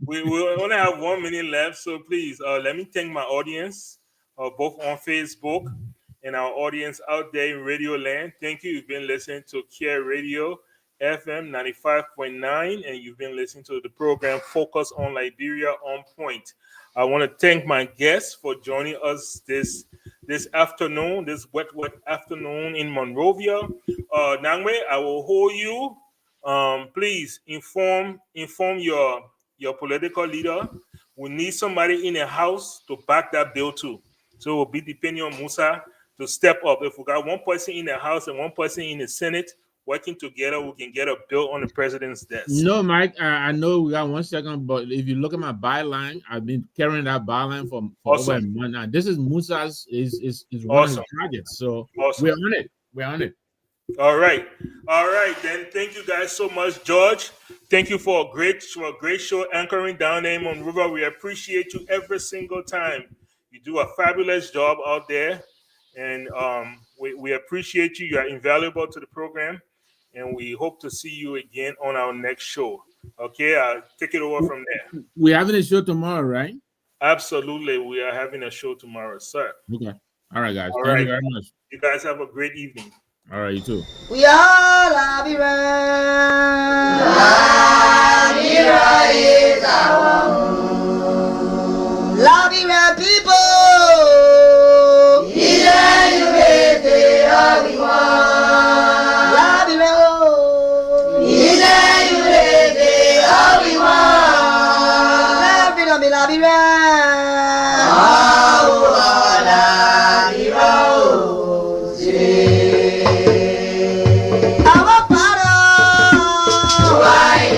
we only have 1 minute left, so please let me thank my audience, both on Facebook and our audience out there in Radio Land. Thank you. You've been listening to Care Radio FM 95.9, and you've been listening to the program Focus on Liberia On Point. I want to thank my guests for joining us this afternoon, this wet afternoon in Monrovia. Nangwe, I will hold you. Please inform your political leader. We need somebody in the House to back that bill too. So we'll be depending on Musa to step up. If we got one person in the House and one person in the Senate working together, we can get a bill on the president's desk. No, Mike, I know we got 1 second, but if you look at my byline, I've been carrying that byline for over a month now. This is Musa's is one of the targets. So we're on it. We're on it. All right. Then thank you guys so much, George. Thank you for a great show anchoring down there in Monrovia. We appreciate you every single time. You do a fabulous job out there, and we appreciate you. You are invaluable to the program, and we hope to see you again on our next show. Okay, I'll take it over from there. We're having a show tomorrow, right? Absolutely, we are having a show tomorrow, sir. Okay. All right, guys. All Thank right. you very much. You guys have a great evening. All right, you too. We are Liberia. Liberia is our home. Liberia people.